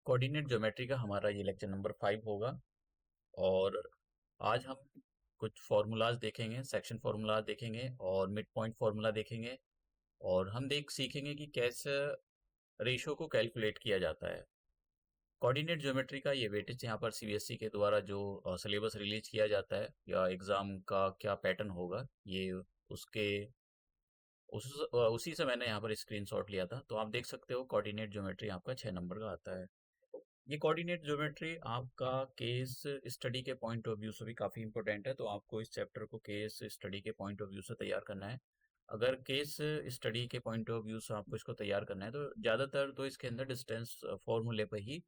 Coordinate geometry का हमारा ये लेक्चर नंबर 5 होगा। और आज हम कुछ फार्मूलाज देखेंगे, सेक्शन फार्मूलाज देखेंगे और मिड पॉइंट फार्मूला देखेंगे। और हम सीखेंगे कि कैसे रेशो को कैलकुलेट किया जाता है। कोऑर्डिनेट ज्योमेट्री का ये वेटेज यहाँ पर सीबीएसई के द्वारा जो सिलेबस रिलीज किया जाता है या एग्ज़ाम का क्या पैटर्न होगा, ये उसके उसी से मैंने यहाँ पर स्क्रीनशॉट लिया था। तो आप देख सकते हो कोऑर्डिनेट ज्योमेट्री आपका 6 नंबर का आता है। ये कोऑर्डिनेट ज्योमेट्री आपका केस स्टडी के पॉइंट ऑफ व्यू से भी काफ़ी इंपॉर्टेंट है। तो आपको इस चैप्टर को केस स्टडी के पॉइंट ऑफ व्यू से तैयार करना है। अगर केस स्टडी के पॉइंट ऑफ व्यू से आपको इसको तैयार करना है तो ज़्यादातर तो इसके अंदर डिस्टेंस फॉर्मूले पर ही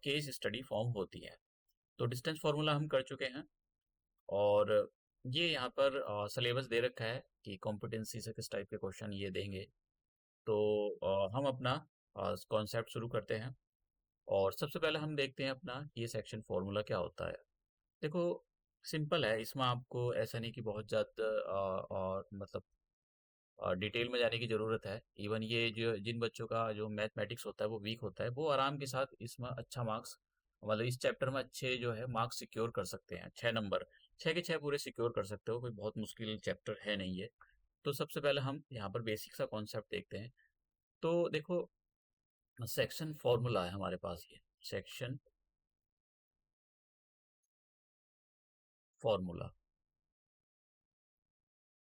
केस स्टडी फॉर्म होती है। तो डिस्टेंस फार्मूला हम कर चुके हैं। और ये यहाँ पर सिलेबस दे रखा है कि कॉम्पिटेंसी से किस टाइप के क्वेश्चन ये देंगे। तो हम अपना कॉन्सेप्ट शुरू करते हैं। और सबसे पहले हम देखते हैं अपना ये सेक्शन फार्मूला क्या होता है। देखो, सिंपल है, इसमें आपको ऐसा नहीं कि बहुत ज़्यादा और मतलब डिटेल में जाने की ज़रूरत है। इवन ये जो जिन बच्चों का जो मैथमेटिक्स होता है वो वीक होता है, वो आराम के साथ इसमें अच्छा मार्क्स, मतलब इस चैप्टर में अच्छे जो है मार्क्स सिक्योर कर सकते हैं। 6 नंबर, 6 के 6 पूरे सिक्योर कर सकते हो, कोई बहुत मुश्किल चैप्टर है नहीं ये। तो सबसे पहले हम यहाँ पर बेसिक सा कॉन्सेप्ट देखते हैं। तो देखो, सेक्शन फॉर्मूला है हमारे पास, ये सेक्शन फॉर्मूला।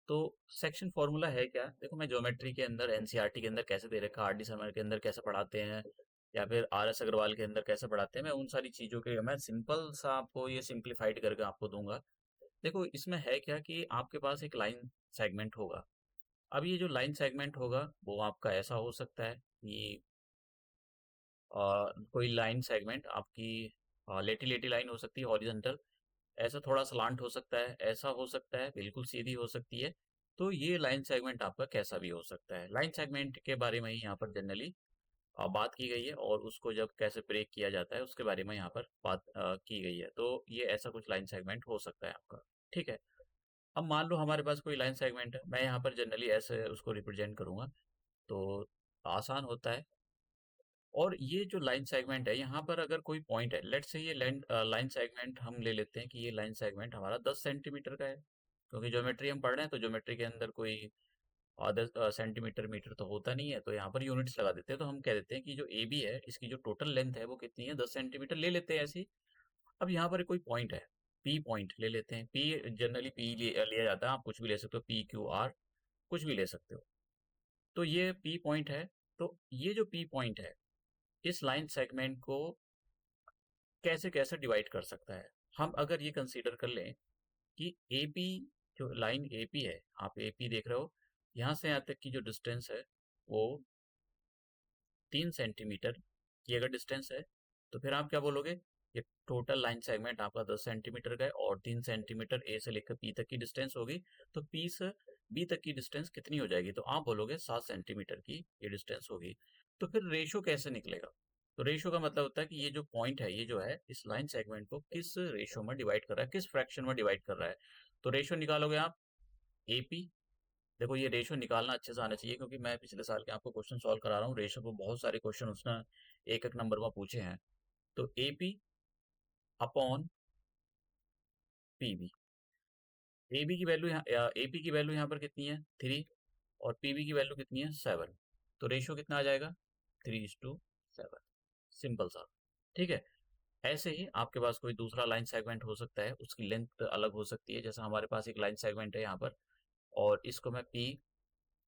तो सेक्शन फॉर्मूला है क्या? देखो, मैं ज्योमेट्री के अंदर एनसीईआरटी के अंदर कैसे दे रखा, आरडी शर्मा के अंदर कैसे पढ़ाते हैं, या फिर आरएस अग्रवाल के अंदर कैसे पढ़ाते हैं, मैं उन सारी चीज़ों के मैं सिंपल सा आपको ये सिंप्लीफाइड करके आपको दूंगा। देखो, इसमें है क्या कि आपके पास एक लाइन सेगमेंट होगा। अब ये जो लाइन सेगमेंट होगा वो आपका ऐसा हो सकता है कि कोई लाइन सेगमेंट आपकी लेटी लेटी लाइन हो सकती है, हॉरिजॉन्टल, ऐसा थोड़ा सलांट हो सकता है, ऐसा हो सकता है, बिल्कुल सीधी हो सकती है। तो ये लाइन सेगमेंट आपका कैसा भी हो सकता है। लाइन सेगमेंट के बारे में ही यहाँ पर जनरली बात की गई है, और उसको जब कैसे ब्रेक किया जाता है उसके बारे में यहाँ पर बात की गई है। तो ये ऐसा कुछ लाइन सेगमेंट हो सकता है आपका। ठीक है। अब मान लो हमारे पास कोई लाइन सेगमेंट है, मैं यहाँ पर जनरली ऐसे उसको रिप्रेजेंट करूंगा, तो आसान होता है। और ये जो लाइन सेगमेंट है, यहाँ पर अगर कोई पॉइंट है, लेट्स से ये लाइन सेगमेंट हम ले लेते हैं कि ये लाइन सेगमेंट हमारा 10 सेंटीमीटर का है। क्योंकि ज्योमेट्री हम पढ़ रहे हैं तो ज्योमेट्री के अंदर कोई 10 सेंटीमीटर मीटर तो होता नहीं है, तो यहाँ पर यूनिट्स लगा देते हैं। तो हम कह देते हैं कि जो ए बी है, इसकी जो टोटल लेंथ है वो कितनी है, 10 सेंटीमीटर ले लेते हैं ऐसी। अब यहाँ पर कोई पॉइंट है, पी पॉइंट ले लेते हैं। पी जनरली पी लिया जाता है, आप कुछ भी ले सकते हो, पी क्यू आर कुछ भी ले सकते हो। तो ये पी पॉइंट है। तो ये जो पी पॉइंट है, इस लाइन सेगमेंट को कैसे कैसे डिवाइड कर सकता है। हम अगर ये कंसीडर कर लें कि एपी, जो लाइन एपी है, आप एपी देख रहे हो, यहाँ से यहाँ तक की जो डिस्टेंस है वो 3 सेंटीमीटर की अगर डिस्टेंस है, तो फिर आप क्या बोलोगे, ये टोटल लाइन सेगमेंट आपका 10 सेंटीमीटर का है और 3 सेंटीमीटर ए से लेकर पी तक की डिस्टेंस होगी। तो पी से बी तक की डिस्टेंस कितनी हो जाएगी, तो आप बोलोगे 7 सेंटीमीटर की ये डिस्टेंस होगी। तो फिर रेशो कैसे निकलेगा? तो रेशो का मतलब होता है कि ये जो पॉइंट है, ये जो है इस लाइन सेगमेंट को किस रेशो में डिवाइड कर रहा है, किस फ्रैक्शन में डिवाइड कर रहा है। तो रेशो निकालोगे आप एपी। देखो, ये रेशो निकालना अच्छे से आना चाहिए, क्योंकि मैं पिछले साल के आपको क्वेश्चन सॉल्व करा रहा हूँ। रेशो को बहुत सारे क्वेश्चन उसने एक एक नंबर में पूछे हैं। तो एपी अपॉन पीबी। एबी की वैल्यू यहाँ, एपी की वैल्यू यहाँ पर कितनी है, 3, और पीबी की वैल्यू कितनी है, 7। तो रेशो कितना आ जाएगा, 3:7। सिंपल सा। ठीक है। ऐसे ही आपके पास कोई दूसरा लाइन सेगमेंट हो सकता है, उसकी लेंथ अलग हो सकती है। जैसे हमारे पास एक लाइन सेगमेंट है यहाँ पर, और इसको मैं पी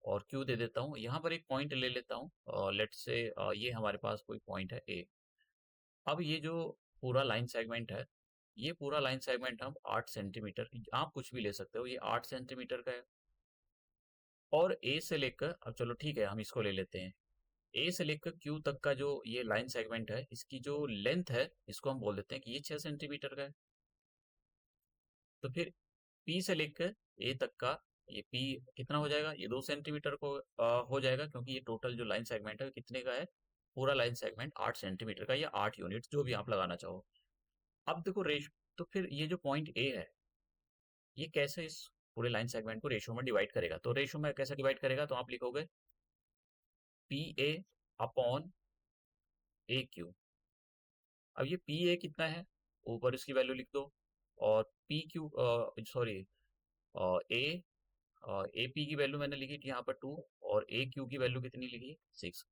और क्यू दे देता हूँ। यहाँ पर एक पॉइंट ले लेता हूँ, और लेट से ये हमारे पास कोई पॉइंट है ए। अब ये जो पूरा लाइन सेगमेंट है, ये पूरा लाइन सेगमेंट हम 8 सेंटीमीटर, आप कुछ भी ले सकते हो, ये 8 सेंटीमीटर का है। और ए से लेकर, अब चलो ठीक है, हम इसको ले लेते हैं, ए से लेकर क्यू तक का जो ये लाइन सेगमेंट है, इसकी जो लेंथ है, इसको हम बोल देते हैं कि ये 6 सेंटीमीटर का है। तो फिर पी से लेकर ए तक का, ये पी कितना हो जाएगा, ये 2 सेंटीमीटर को हो जाएगा, क्योंकि ये टोटल जो लाइन सेगमेंट है वो कितने का है, पूरा लाइन सेगमेंट 8 सेंटीमीटर का, या 8 यूनिट जो भी आप लगाना चाहो। अब देखो रेश, तो फिर ये जो पॉइंट ए है, ये कैसे इस पूरे लाइन सेगमेंट को रेशो में डिवाइड करेगा। तो रेशो में कैसे डिवाइड करेगा, तो आप लिखोगे P A upon A Q. अब ये पी ए कितना है, ऊपर इसकी वैल्यू लिख दो, और पी क्यू सॉरी ए ए पी की वैल्यू मैंने लिखी थी यहाँ पर 2, और ए क्यू की वैल्यू कितनी लिखी 6।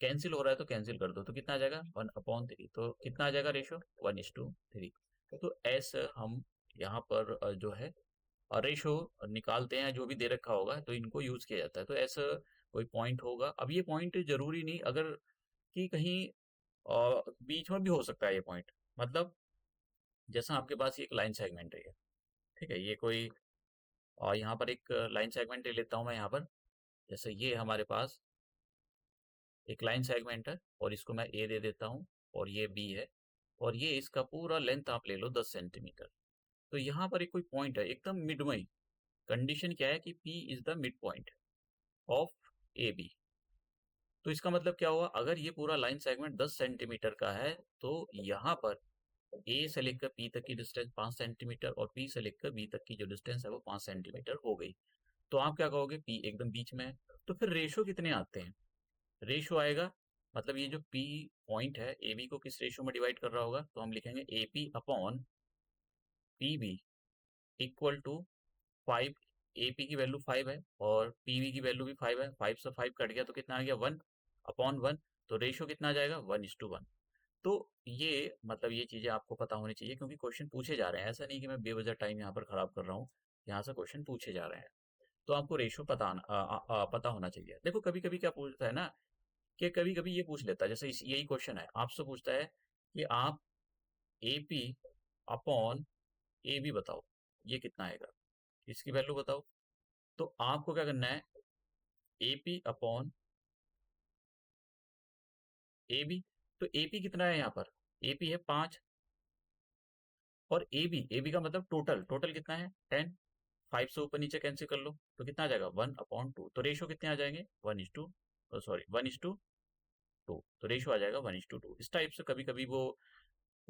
कैंसिल हो रहा है तो कैंसिल कर दो, तो कितना आ जाएगा 1/3, तो कितना आ जाएगा रेशो 1:3। तो ऐसे हम यहाँ पर जो है रेशो निकालते हैं, जो भी दे रखा होगा तो इनको यूज किया जाता है। तो ऐसा कोई पॉइंट होगा, अब ये पॉइंट जरूरी नहीं अगर कि कहीं बीच में भी हो सकता है ये पॉइंट, मतलब जैसा आपके पास ये एक लाइन सेगमेंट है ये, ठीक है, ये कोई यहाँ पर एक लाइन सेगमेंट ले लेता हूँ मैं यहाँ पर, जैसे ये हमारे पास एक लाइन सेगमेंट है और इसको मैं ए दे देता हूँ और ये बी है, और ये इसका पूरा लेंथ आप ले लो 10 सेंटीमीटर। तो यहाँ पर एक कोई पॉइंट है एकदम मिड में ही, कंडीशन क्या है कि P is the mid point of A B. तो इसका मतलब क्या हुआ, अगर ये पूरा लाइन सेगमेंट 10 सेंटीमीटर का है तो यहाँ पर ए से लेकर पी तक की डिस्टेंस 5 सेंटीमीटर और पी से लेकर बी तक की जो डिस्टेंस है वो 5 सेंटीमीटर हो गई। तो आप क्या कहोगे, पी एकदम बीच में है। तो फिर रेशो कितने आते हैं, रेशो आएगा, मतलब ये जो पी पॉइंट है ए बी को किस रेशो में डिवाइड कर रहा होगा, तो हम लिखेंगे A P upon P B equal to 5। A P की वैल्यू 5 है और पी बी की वैल्यू भी 5 है, 5 से 5 कट गया तो कितना आ गया 1/1। तो रेशो कितना आ जाएगा 1:1। तो ये मतलब ये चीजें आपको पता होनी चाहिए, क्योंकि क्वेश्चन पूछे जा रहे हैं, ऐसा नहीं कि मैं बेवजह टाइम यहाँ पर खराब कर रहा हूँ, यहाँ से क्वेश्चन पूछे जा रहे हैं। तो आपको रेशो पता होना चाहिए। देखो कभी कभी क्या पूछता है ना, कि कभी कभी ये पूछ लेता है, जैसे यही क्वेश्चन है आपसे पूछता है कि आप A P upon A B बताओ, ये कितना आएगा, इसकी वैल्यू बताओ। तो आपको क्या करना है, A P upon A B, तो ए पी कितना है यहाँ पर, ए पी है 5, और ए बी का मतलब टोटल, टोटल कितना है 10, 5 से ऊपर नीचे कैंसिल कर लो तो कितना आ जाएगा 1/2। तो रेशो कितने आ जाएंगे 1:2, सॉरी 1:2। तो रेशो आ जाएगा 1:2। इस टाइप से कभी कभी वो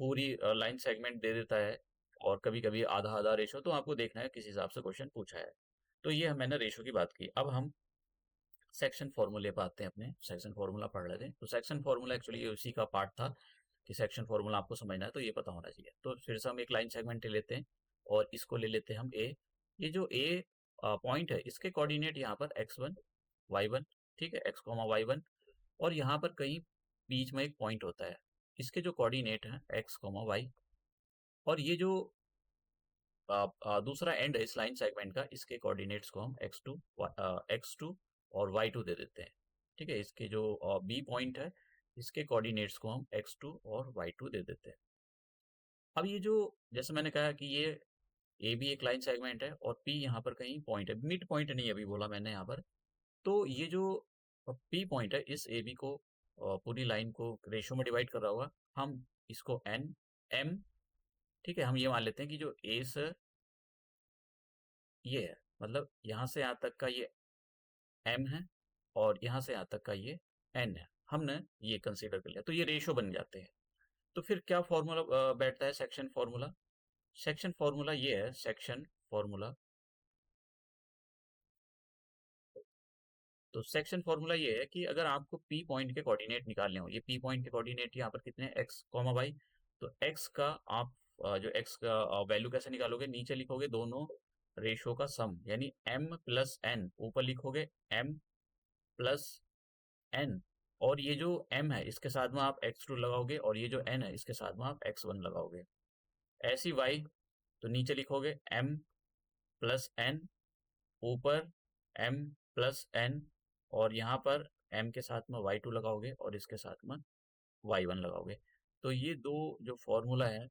पूरी लाइन सेगमेंट दे देता है, और कभी कभी आधा आधा रेशो, तो आपको देखना है किस हिसाब से क्वेश्चन पूछा है। तो ये मैंने रेशो की बात की। अब हम सेक्शन फॉर्मूले पे आते हैं, अपने सेक्शन फॉर्मूला पढ़ लेते हैं। तो सेक्शन फॉर्मूला एक्चुअली उसी का पार्ट था कि सेक्शन फॉर्मूला आपको समझना है तो ये पता होना चाहिए। तो फिर से हम एक लाइन सेगमेंट ले लेते हैं और इसको ले लेते हैं हम ए। ये जो ए पॉइंट है इसके कोऑर्डिनेट यहाँ पर x1 y1, ठीक है, x, y1, और यहाँ पर कहीं बीच में एक पॉइंट होता है, इसके जो कोऑर्डिनेट है x, y, और ये जो दूसरा एंड है इस लाइन सेगमेंट का, इसके कोऑर्डिनेट्स को हम x2 और y2 दे देते हैं, ठीक है। इसके जो बी पॉइंट है इसके कोऑर्डिनेट्स को हम x2 और y2 दे देते हैं। अब ये जो, जैसे मैंने कहा कि ये ए भी एक लाइन सेगमेंट है और पी यहाँ पर कहीं पॉइंट है, मिड पॉइंट नहीं अभी बोला मैंने यहाँ पर। तो ये जो पी पॉइंट है इस ए बी को पूरी लाइन को रेशो में डिवाइड कर रहा होगा, हम इसको एन एम, ठीक है, हम ये मान लेते हैं कि जो ए से ये है, मतलब यहाँ से यहाँ तक का ये m है और यहाँ से यहाँ तक का ये n है, हमने ये कंसीडर कर लिया, तो ये रेशो बन जाते हैं। तो फिर क्या फॉर्मूला बैठता है सेक्शन फॉर्मूला, सेक्शन फॉर्मूला ये है, सेक्शन फॉर्मूला, तो सेक्शन फॉर्मूला ये है कि अगर आपको पी पॉइंट के कोऑर्डिनेट निकालने हो, ये पी पॉइंट के कोऑर्डिनेट यहाँ पर कितने हैं x, y, तो x का आप जो x का वैल्यू कैसे निकालोगे, नीचे लिखोगे दोनों रेशो का सम, यानी m प्लस n, ऊपर लिखोगे m प्लस n, और ये जो m है इसके साथ में आप x2 लगाओगे और ये जो n है इसके साथ में आप x1 लगाओगे। ऐसी y, तो नीचे लिखोगे m प्लस n, ऊपर m प्लस n, और यहाँ पर m के साथ में y2 लगाओगे और इसके साथ में y1 लगाओगे। तो ये दो जो फॉर्मूला है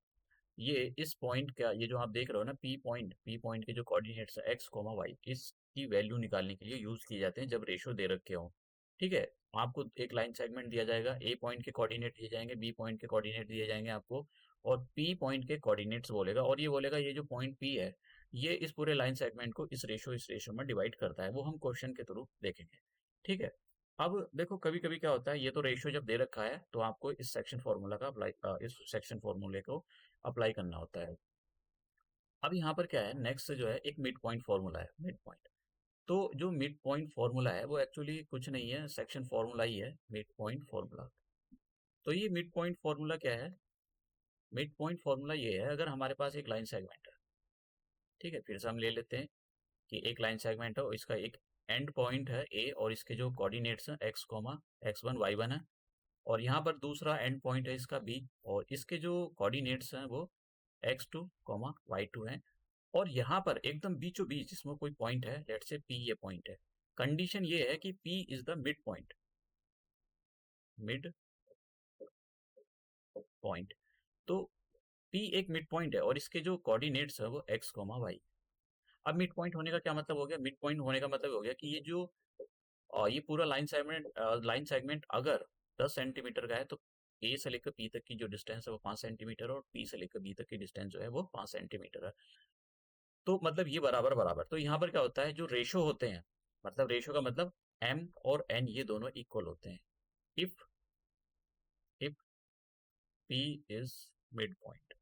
ये इस पॉइंट का, ये जो आप देख रहे हो ना पी पॉइंट के जो कोऑर्डिनेट्स है x, y, इसकी वैल्यू निकालने के लिए यूज किए जाते हैं जब रेशो दे रखे हो, ठीक है। आपको एक लाइन सेगमेंट दिया जाएगा, ए पॉइंट के कोऑर्डिनेट दिए जाएंगे, बी पॉइंट के कोऑर्डिनेट दिए जाएंगे आपको, और पी पॉइंट के कोऑर्डिनेट्स बोलेगा, और ये बोलेगा ये जो पॉइंट पी है ये इस पूरे लाइन सेगमेंट को इस रेशो में डिवाइड करता है, वो हम क्वेश्चन के थ्रू देखेंगे, ठीक है। अब देखो कभी कभी क्या होता है, ये तो रेशियो जब दे रखा है तो आपको इस सेक्शन फॉर्मूला का अप्लाई, इस सेक्शन फॉर्मूले को अप्लाई करना होता है। अब यहाँ पर क्या है, नेक्स्ट जो है एक मिड पॉइंट फॉर्मूला है, मिड पॉइंट। तो जो मिड पॉइंट फॉर्मूला है वो एक्चुअली कुछ नहीं है, सेक्शन फॉर्मूला ही है मिड पॉइंट फॉर्मूला। तो ये मिड पॉइंट फॉर्मूला क्या है, मिड पॉइंट फॉर्मूला ये है, अगर हमारे पास एक लाइन सेगमेंट है, ठीक है, फिर से हम ले लेते हैं कि एक लाइन सेगमेंट है और इसका एक एंड पॉइंट है ए, और इसके जो कोऑर्डिनेट्स हैं एक्स कॉमा x1 y1 है, और यहाँ पर दूसरा एंड पॉइंट है इसका बी, और इसके जो कोऑर्डिनेट्स हैं वो x2 कॉमा y2 हैं, और यहाँ पर एकदम बीचों बीच जिसमें कोई पॉइंट है, लेट्स से p ये पॉइंट है। कंडीशन ये है कि p is the mid point, mid point. तो p एक मिड पॉइंट है और इसके जो कोऑर्डिनेट्स है वो x कॉमा y। अब मिड पॉइंट होने का क्या मतलब हो गया? मिड पॉइंट होने का मतलब हो गया कि ये जो ये पूरा लाइन सेगमेंट अगर 10 सेंटीमीटर का है, तो ए से लेकर पी तक की जो डिस्टेंस है वो 5 सेंटीमीटर है, और पी से लेकर बी तक की डिस्टेंस जो है वो 5 सेंटीमीटर है। तो मतलब ये बराबर बराबर। तो यहाँ पर क्या होता है, जो रेशो होते हैं, मतलब रेशो का मतलब m और n ये दोनों इक्वल होते हैं। If if p is mid point,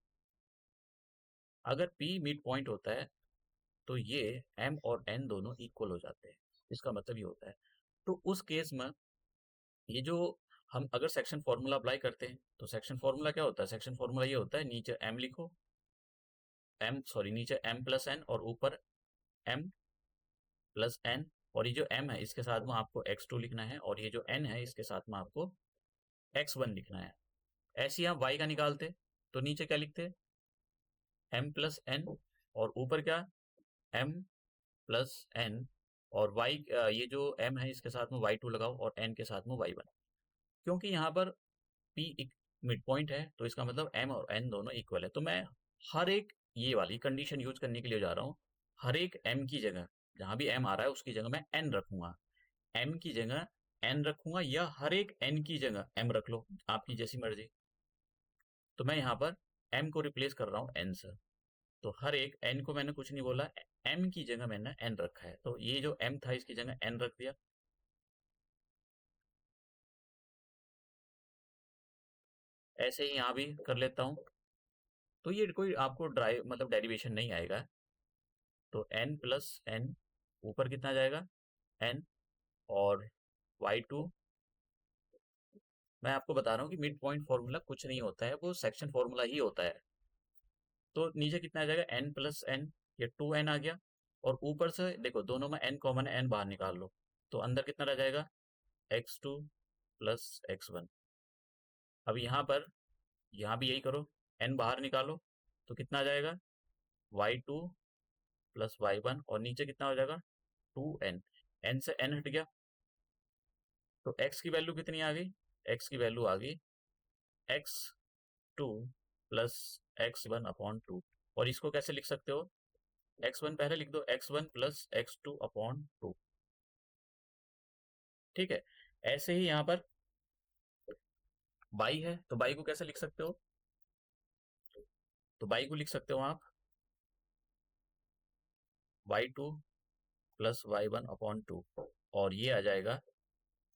अगर p मिड पॉइंट होता है तो ये m और n दोनों इक्वल हो जाते हैं। इसका मतलब ये होता है। तो उस केस में ये जो हम अगर सेक्शन फॉर्मूला अप्लाई करते हैं, तो सेक्शन फॉर्मूला क्या होता है? सेक्शन फॉर्मूला ये होता है, नीचे m लिखो, नीचे m प्लस n और ऊपर m प्लस n, और ये जो m है इसके साथ में आपको x2 लिखना है, और ये जो n है इसके साथ में आपको x1 लिखना है। ऐसे ही आप y का निकालते तो नीचे क्या लिखते? m प्लस n, और ऊपर क्या? m प्लस n, और y ये जो m है इसके साथ में y2 लगाओ, और n के साथ में y1। क्योंकि यहाँ पर p एक मिड पॉइंट है तो इसका मतलब m और n दोनों इक्वल है। तो मैं हर एक ये वाली कंडीशन यूज करने के लिए जा रहा हूँ, हर एक m की जगह, जहां भी m आ रहा है उसकी जगह मैं n रखूंगा, m की जगह n रखूंगा, या हर एक n की जगह m रख लो, आपकी जैसी मर्जी। तो मैं यहाँ पर m को रिप्लेस कर रहा हूँ n से, तो हर एक n को मैंने कुछ नहीं बोला, m की जगह मैंने n रखा है, तो ये जो m था इसकी जगह n रख दिया। ऐसे ही यहाँ भी कर लेता हूँ। तो ये कोई आपको ड्राइव मतलब डेरिवेशन नहीं आएगा। तो n प्लस n, ऊपर कितना जाएगा? n, और y2, मैं आपको बता रहा हूँ कि मिड पॉइंट फॉर्मूला कुछ नहीं होता है, वो सेक्शन फॉर्मूला ही होता है। तो नीचे कितना आ जाएगा? n प्लस n, ये 2n आ गया, और ऊपर से देखो दोनों में n कॉमन है, n बाहर निकाल लो, तो अंदर कितना रह जाएगा? x2 plus x1। अब यहाँ पर, यहाँ भी यही करो, n बाहर निकालो, तो कितना आ जाएगा? y2 प्लस y1, और नीचे कितना हो जाएगा? 2n, n से n हट गया, तो x की वैल्यू कितनी आ गई? x की वैल्यू आ गई x2 प्लस x1 अपॉन 2, और इसको कैसे लिख सकते हो? x1 पहले लिख दो, x1 प्लस x2 अपॉन 2, ठीक है। ऐसे ही यहाँ पर y है, तो y को कैसे लिख सकते हो? तो y को लिख सकते हो आप y2 प्लस y1 अपॉन 2, और ये आ जाएगा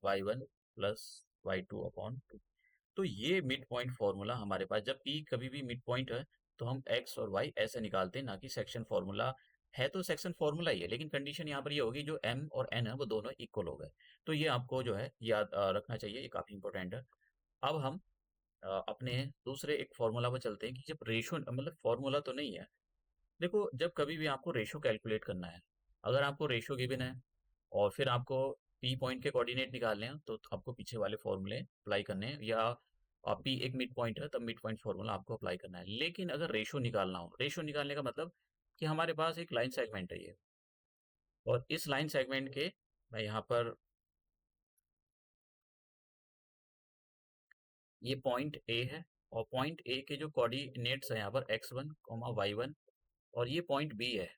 y1 प्लस y2 अपॉन 2। तो ये मिड पॉइंट फॉर्मूला हमारे पास, जब p कभी भी मिड पॉइंट है तो हम x और y ऐसे निकालते हैं, ना कि सेक्शन फॉर्मूला है तो सेक्शन फॉर्मूला ही है, लेकिन कंडीशन यहाँ पर ये होगी जो m और n है वो दोनों इक्वल हो गए। तो ये आपको जो है याद रखना चाहिए, ये काफी इंपॉर्टेंट है। अब हम अपने दूसरे एक फॉर्मूला पर चलते हैं कि जब रेशो, मतलब फॉर्मूला तो नहीं है, देखो जब कभी भी आपको रेशो कैलकुलेट करना है, अगर आपको रेशो गिवन है और फिर आपको पी पॉइंट के कोऑर्डिनेट निकालने हैं, तो आपको पीछे वाले फॉर्मूले अप्लाई करने हैं, या पी एक मिड पॉइंट है तब मिड पॉइंट फॉर्मूला आपको अप्लाई करना है। लेकिन अगर रेशो निकालना हो, रेशो निकालने का मतलब कि हमारे पास एक लाइन सेगमेंट है ये, और इस लाइन सेगमेंट के, मैं यहाँ पर, ये पॉइंट ए है, और पॉइंट ए के जो कोऑर्डिनेट्स है यहाँ पर x1 y1, और ये पॉइंट बी है,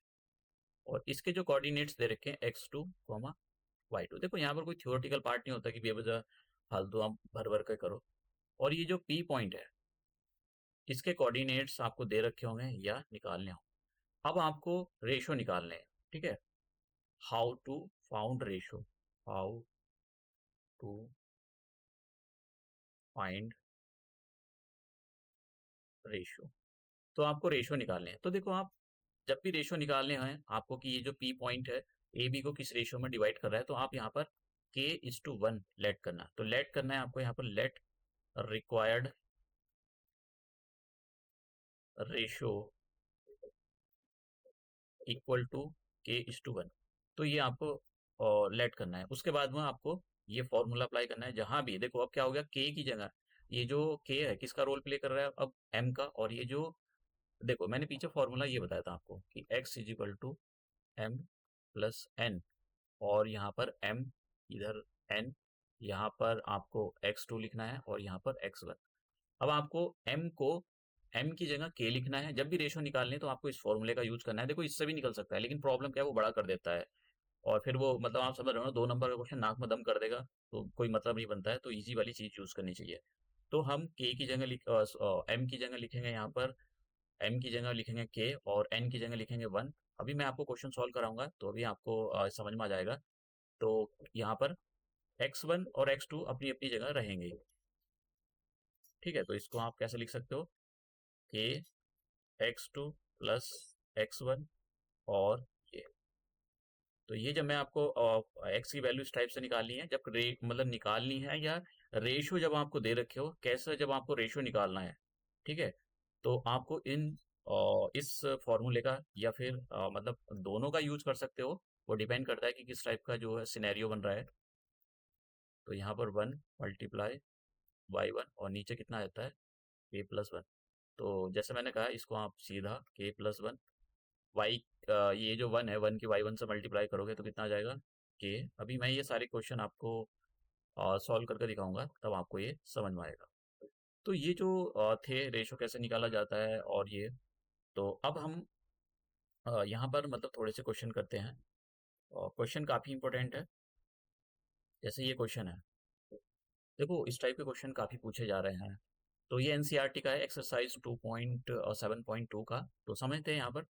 और इसके जो कोऑर्डिनेट्स दे रखे हैं x2 y2। देखो यहाँ पर कोई थ्योरेटिकल पार्ट नहीं होता कि बेवजह फालतू आप भर भर के करो। और ये जो पी पॉइंट है इसके कोऑर्डिनेट्स आपको दे रखे होंगे या निकालने हों। अब आपको रेशो निकालने हैं, ठीक है। How to found ratio, how to find ratio. तो आपको रेशो निकालने हैं। तो देखो आप जब भी रेशो निकालने हैं आपको, कि ये जो पी पॉइंट है ए बी को किस रेशो में डिवाइड कर रहा है, तो आप यहाँ पर k:1 लेट करना, तो लेट करना है आपको यहाँ पर, let required ratio equal to k:1, तो ये आपको लेट करना है। उसके बाद में आपको ये फॉर्मूला अप्लाई करना है जहां भी देखो। अब क्या हो गया, k की जगह ये जो k है किसका रोल प्ले कर रहा है अब, m का। और ये जो देखो मैंने पीछे फॉर्मूला ये बताया था आपको कि x equal to m plus n, और यहाँ पर m, इधर n, यहाँ पर आपको x2 लिखना है और यहाँ पर x1। अब आपको m को m की जगह k लिखना है। जब भी रेशो निकालनी है तो आपको इस फॉर्मूले का यूज करना है। देखो इससे भी निकल सकता है, लेकिन प्रॉब्लम क्या है, वो बड़ा कर देता है और फिर वो मतलब आप समझ रहे हो ना, 2 नंबर का क्वेश्चन नाक में दम कर देगा, तो कोई मतलब नहीं बनता है। तो इजी वाली चीज यूज करनी चाहिए। तो हम k की जगह m की जगह लिखेंगे यहाँ पर, m की जगह लिखेंगे k और n की जगह लिखेंगे 1। अभी मैं आपको क्वेश्चन सॉल्व कराऊंगा तो अभी आपको समझ में आ जाएगा। तो यहाँ पर x1 और x2 अपनी अपनी जगह रहेंगे। ठीक है, तो इसको आप कैसे लिख सकते हो, k x2 प्लस x1 और ये। तो ये जब मैं आपको x की वैल्यू इस टाइप से निकालनी है, जब मतलब निकालनी है, या रेशो जब आपको दे रखे हो कैसे, जब आपको रेशो निकालना है, ठीक है, तो आपको इस फॉर्मूले का या फिर मतलब दोनों का यूज कर सकते हो। वो डिपेंड करता है कि किस टाइप का जो है सिनेरियो बन रहा है। तो यहाँ पर 1 मल्टीप्लाई y1 और नीचे कितना आता है k+1। तो जैसे मैंने कहा, इसको आप सीधा k+1 वाई, ये जो 1 है 1 की y1 से मल्टीप्लाई करोगे तो कितना आ जाएगा k। अभी मैं ये सारे क्वेश्चन आपको सॉल्व करके दिखाऊंगा, तब आपको ये समझ में आएगा। तो ये जो थे रेशो कैसे निकाला जाता है और ये, तो अब हम यहाँ पर मतलब थोड़े से क्वेश्चन करते हैं। और क्वेश्चन काफ़ी इंपॉर्टेंट है। जैसे ये क्वेश्चन है, देखो इस टाइप के क्वेश्चन काफ़ी पूछे जा रहे हैं। तो ये एनसीईआरटी का है, एक्सरसाइज 2.7.2 का। तो समझते हैं यहाँ पर।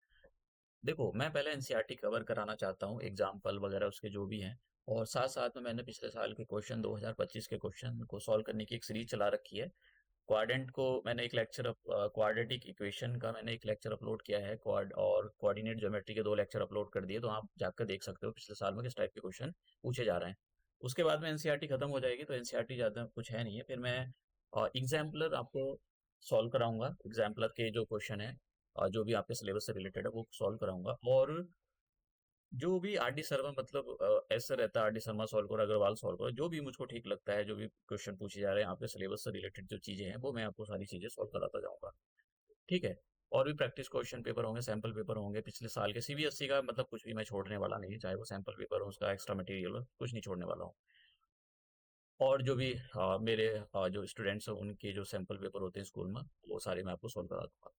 देखो मैं पहले एनसीईआरटी कवर कराना चाहता हूँ, एग्जाम्पल वगैरह उसके जो भी हैं, और साथ साथ में मैंने पिछले साल के क्वेश्चन 2025 के क्वेश्चन को सॉल्व करने की एक सीरीज चला रखी है। क्वाड्रेंट को मैंने एक लेक्चर, क्वाड्रेटिक इक्वेशन का मैंने एक लेक्चर अपलोड किया है, क्वाड और कोऑर्डिनेट ज्योमेट्री के 2 लेक्चर अपलोड कर दिए। तो आप जाकर देख सकते हो पिछले साल में किस टाइप के क्वेश्चन पूछे जा रहे हैं। उसके बाद में एनसीईआरटी खत्म हो जाएगी, तो एनसीईआरटी ज़्यादा कुछ है नहीं है। फिर मैं एग्जाम्पलर आपको सॉल्व कराऊंगा, एग्जाम्पलर के जो क्वेश्चन है जो भी आपके सिलेबस से रिलेटेड है वो सॉल्व कराऊंगा। और जो भी आर डी शर्मा मतलब ऐसा रहता है, आर डी शर्मा सॉल्व करो, अग्रवाल सॉल्व करो, जो भी मुझको ठीक लगता है, जो भी क्वेश्चन पूछे जा रहे हैं आपके सिलेबस से रिलेटेड जो चीज़ें हैं, वो मैं आपको सारी चीज़ें सॉल्व कराता जाऊंगा। ठीक है। और भी प्रैक्टिस क्वेश्चन पेपर होंगे, सैम्पल पेपर होंगे पिछले साल के सीबीएसई का, मतलब कुछ भी मैं छोड़ने वाला नहीं, चाहे वो सैम्पल पेपर हो, उसका एक्स्ट्रा मटेरियल हो, कुछ नहीं छोड़ने वाला हूँ। और जो भी मेरे जो स्टूडेंट्स हैं उनके जो सैम्पल पेपर होते हैं स्कूल में, वो सारे मैं आपको सॉल्व करा दूंगा।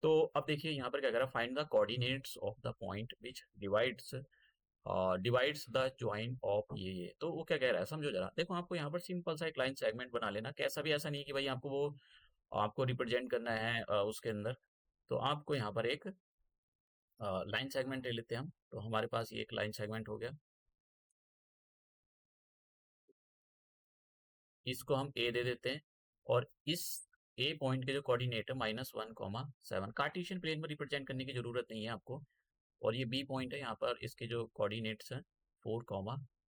तो अब देखिए यहाँ पर क्या कह रहा है, find the coordinates of the point which divides the join of ये। तो वो क्या कह रहा है समझो जरा। देखो आपको यहाँ पर सिंपल सा एक लाइन सेगमेंट बना लेना, कैसा भी ऐसा नहीं कि भाई आपको वो आपको रिप्रेजेंट करना है उसके अंदर। तो आपको यहाँ पर एक लाइन सेगमेंट ले लेते हैं हम। तो हमारे पास ये एक लाइन सेगमेंट हो गया, इसको हम ए दे देते हैं। और इस ए पॉइंट के जो कोऑर्डिनेट है -1,7, कार्टेशियन प्लेन में रिप्रेजेंट करने की जरूरत नहीं है आपको। और ये बी पॉइंट है, यहाँ पर इसके जो कोऑर्डिनेट्स हैं 4,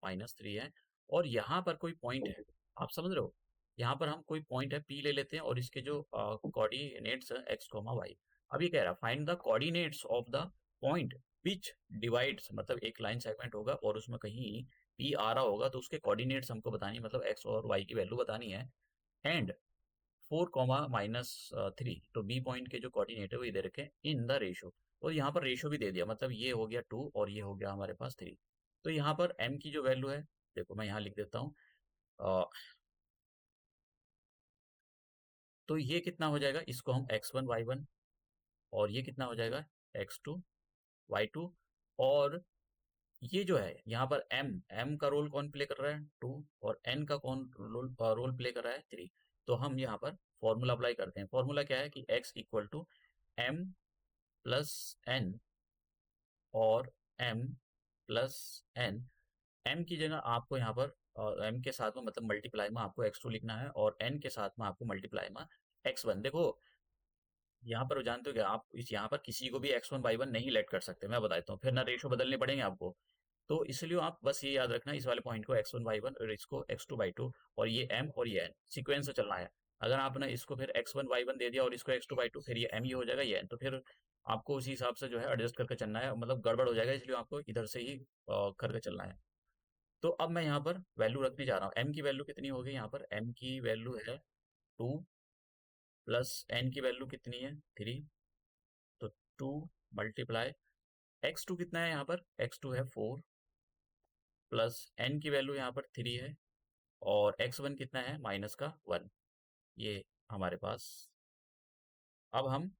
-3 है। और यहाँ पर कोई पॉइंट है, आप समझ रहे हो, यहाँ पर हम कोई पॉइंट है पी ले लेते हैं और इसके जो कोऑर्डिनेट्स है x, y। अब ये कह रहा है find the coordinates of the point which divides, मतलब एक लाइन सेगमेंट होगा और उसमें कहीं पी आ रहा होगा तो उसके कोऑर्डिनेट्स हमको बतानी है, मतलब x और y की वैल्यू बतानी है। एंड 4, -3, तो बी पॉइंट के जो कोऑर्डिनेट है वो ये दे रखे इन द रेशो। और यहाँ पर रेशो भी दे दिया, मतलब ये हो गया 2 और ये हो गया हमारे पास 3। तो यहाँ पर m की जो वैल्यू है, देखो मैं यहाँ लिख देता हूँ। तो ये कितना हो जाएगा, इसको हम x1 y1, और ये कितना हो जाएगा x2 y2। और ये जो है यहाँ पर m का रोल कौन प्ले कर रहा है 2, और n का कौन रोल प्ले कर रहा है 3। तो हम यहाँ पर फॉर्मूला अप्लाई करते हैं। फॉर्मूला क्या है कि x equal to m plus n और m प्लस n। m की जगह आपको यहाँ पर m के साथ में मतलब मल्टीप्लाई में आपको x2 लिखना है, और n के साथ में आपको मल्टीप्लाई में x1। देखो यहाँ पर जानते हो क्या, आप इस यहाँ पर किसी को भी x1 y1 नहीं लेट कर सकते, मैं बताता हूँ, फिर ना रेशो बदलने पड़ेंगे आपको। तो इसलिए आप बस ये याद रखना, इस वाले पॉइंट को x1 y1 और इसको x2 y2, और ये m और ये n सीक्वेंस से चलना है। अगर आपने इसको फिर x1 y1 दे दिया और इसको x2 y2, फिर ये m ही हो जाएगा ये n, तो फिर आपको उसी हिसाब से जो है एडजस्ट करके चलना है, मतलब गड़बड़ हो जाएगा, इसलिए आपको इधर से ही करके चलना है। तो अब मैं यहाँ पर वैल्यू रखने जा रहा हूँ। m की वैल्यू कितनी होगी यहाँ पर? m की वैल्यू है 2 प्लस n की वैल्यू कितनी है 3, तो 2 मल्टीप्लाई x2 कितना है यहाँ पर? x2 है 4 प्लस n की वैल्यू यहाँ पर 3 है और x1 कितना है माइनस का 1। ये हमारे पास, अब हम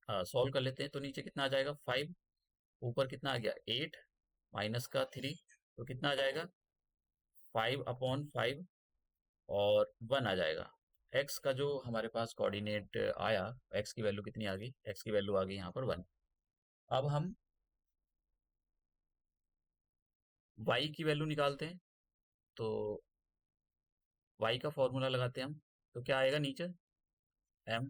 सॉल्व कर लेते हैं। तो नीचे कितना आ जाएगा 5, ऊपर कितना आ गया 8 माइनस का 3, तो कितना आ जाएगा 5/5 और 1 आ जाएगा। x का जो हमारे पास कोऑर्डिनेट आया, x की वैल्यू कितनी आ गई? x की वैल्यू आ गई यहाँ पर 1। अब हम y की वैल्यू निकालते हैं, तो y का फॉर्मूला लगाते हैं हम, तो क्या आएगा नीचे m।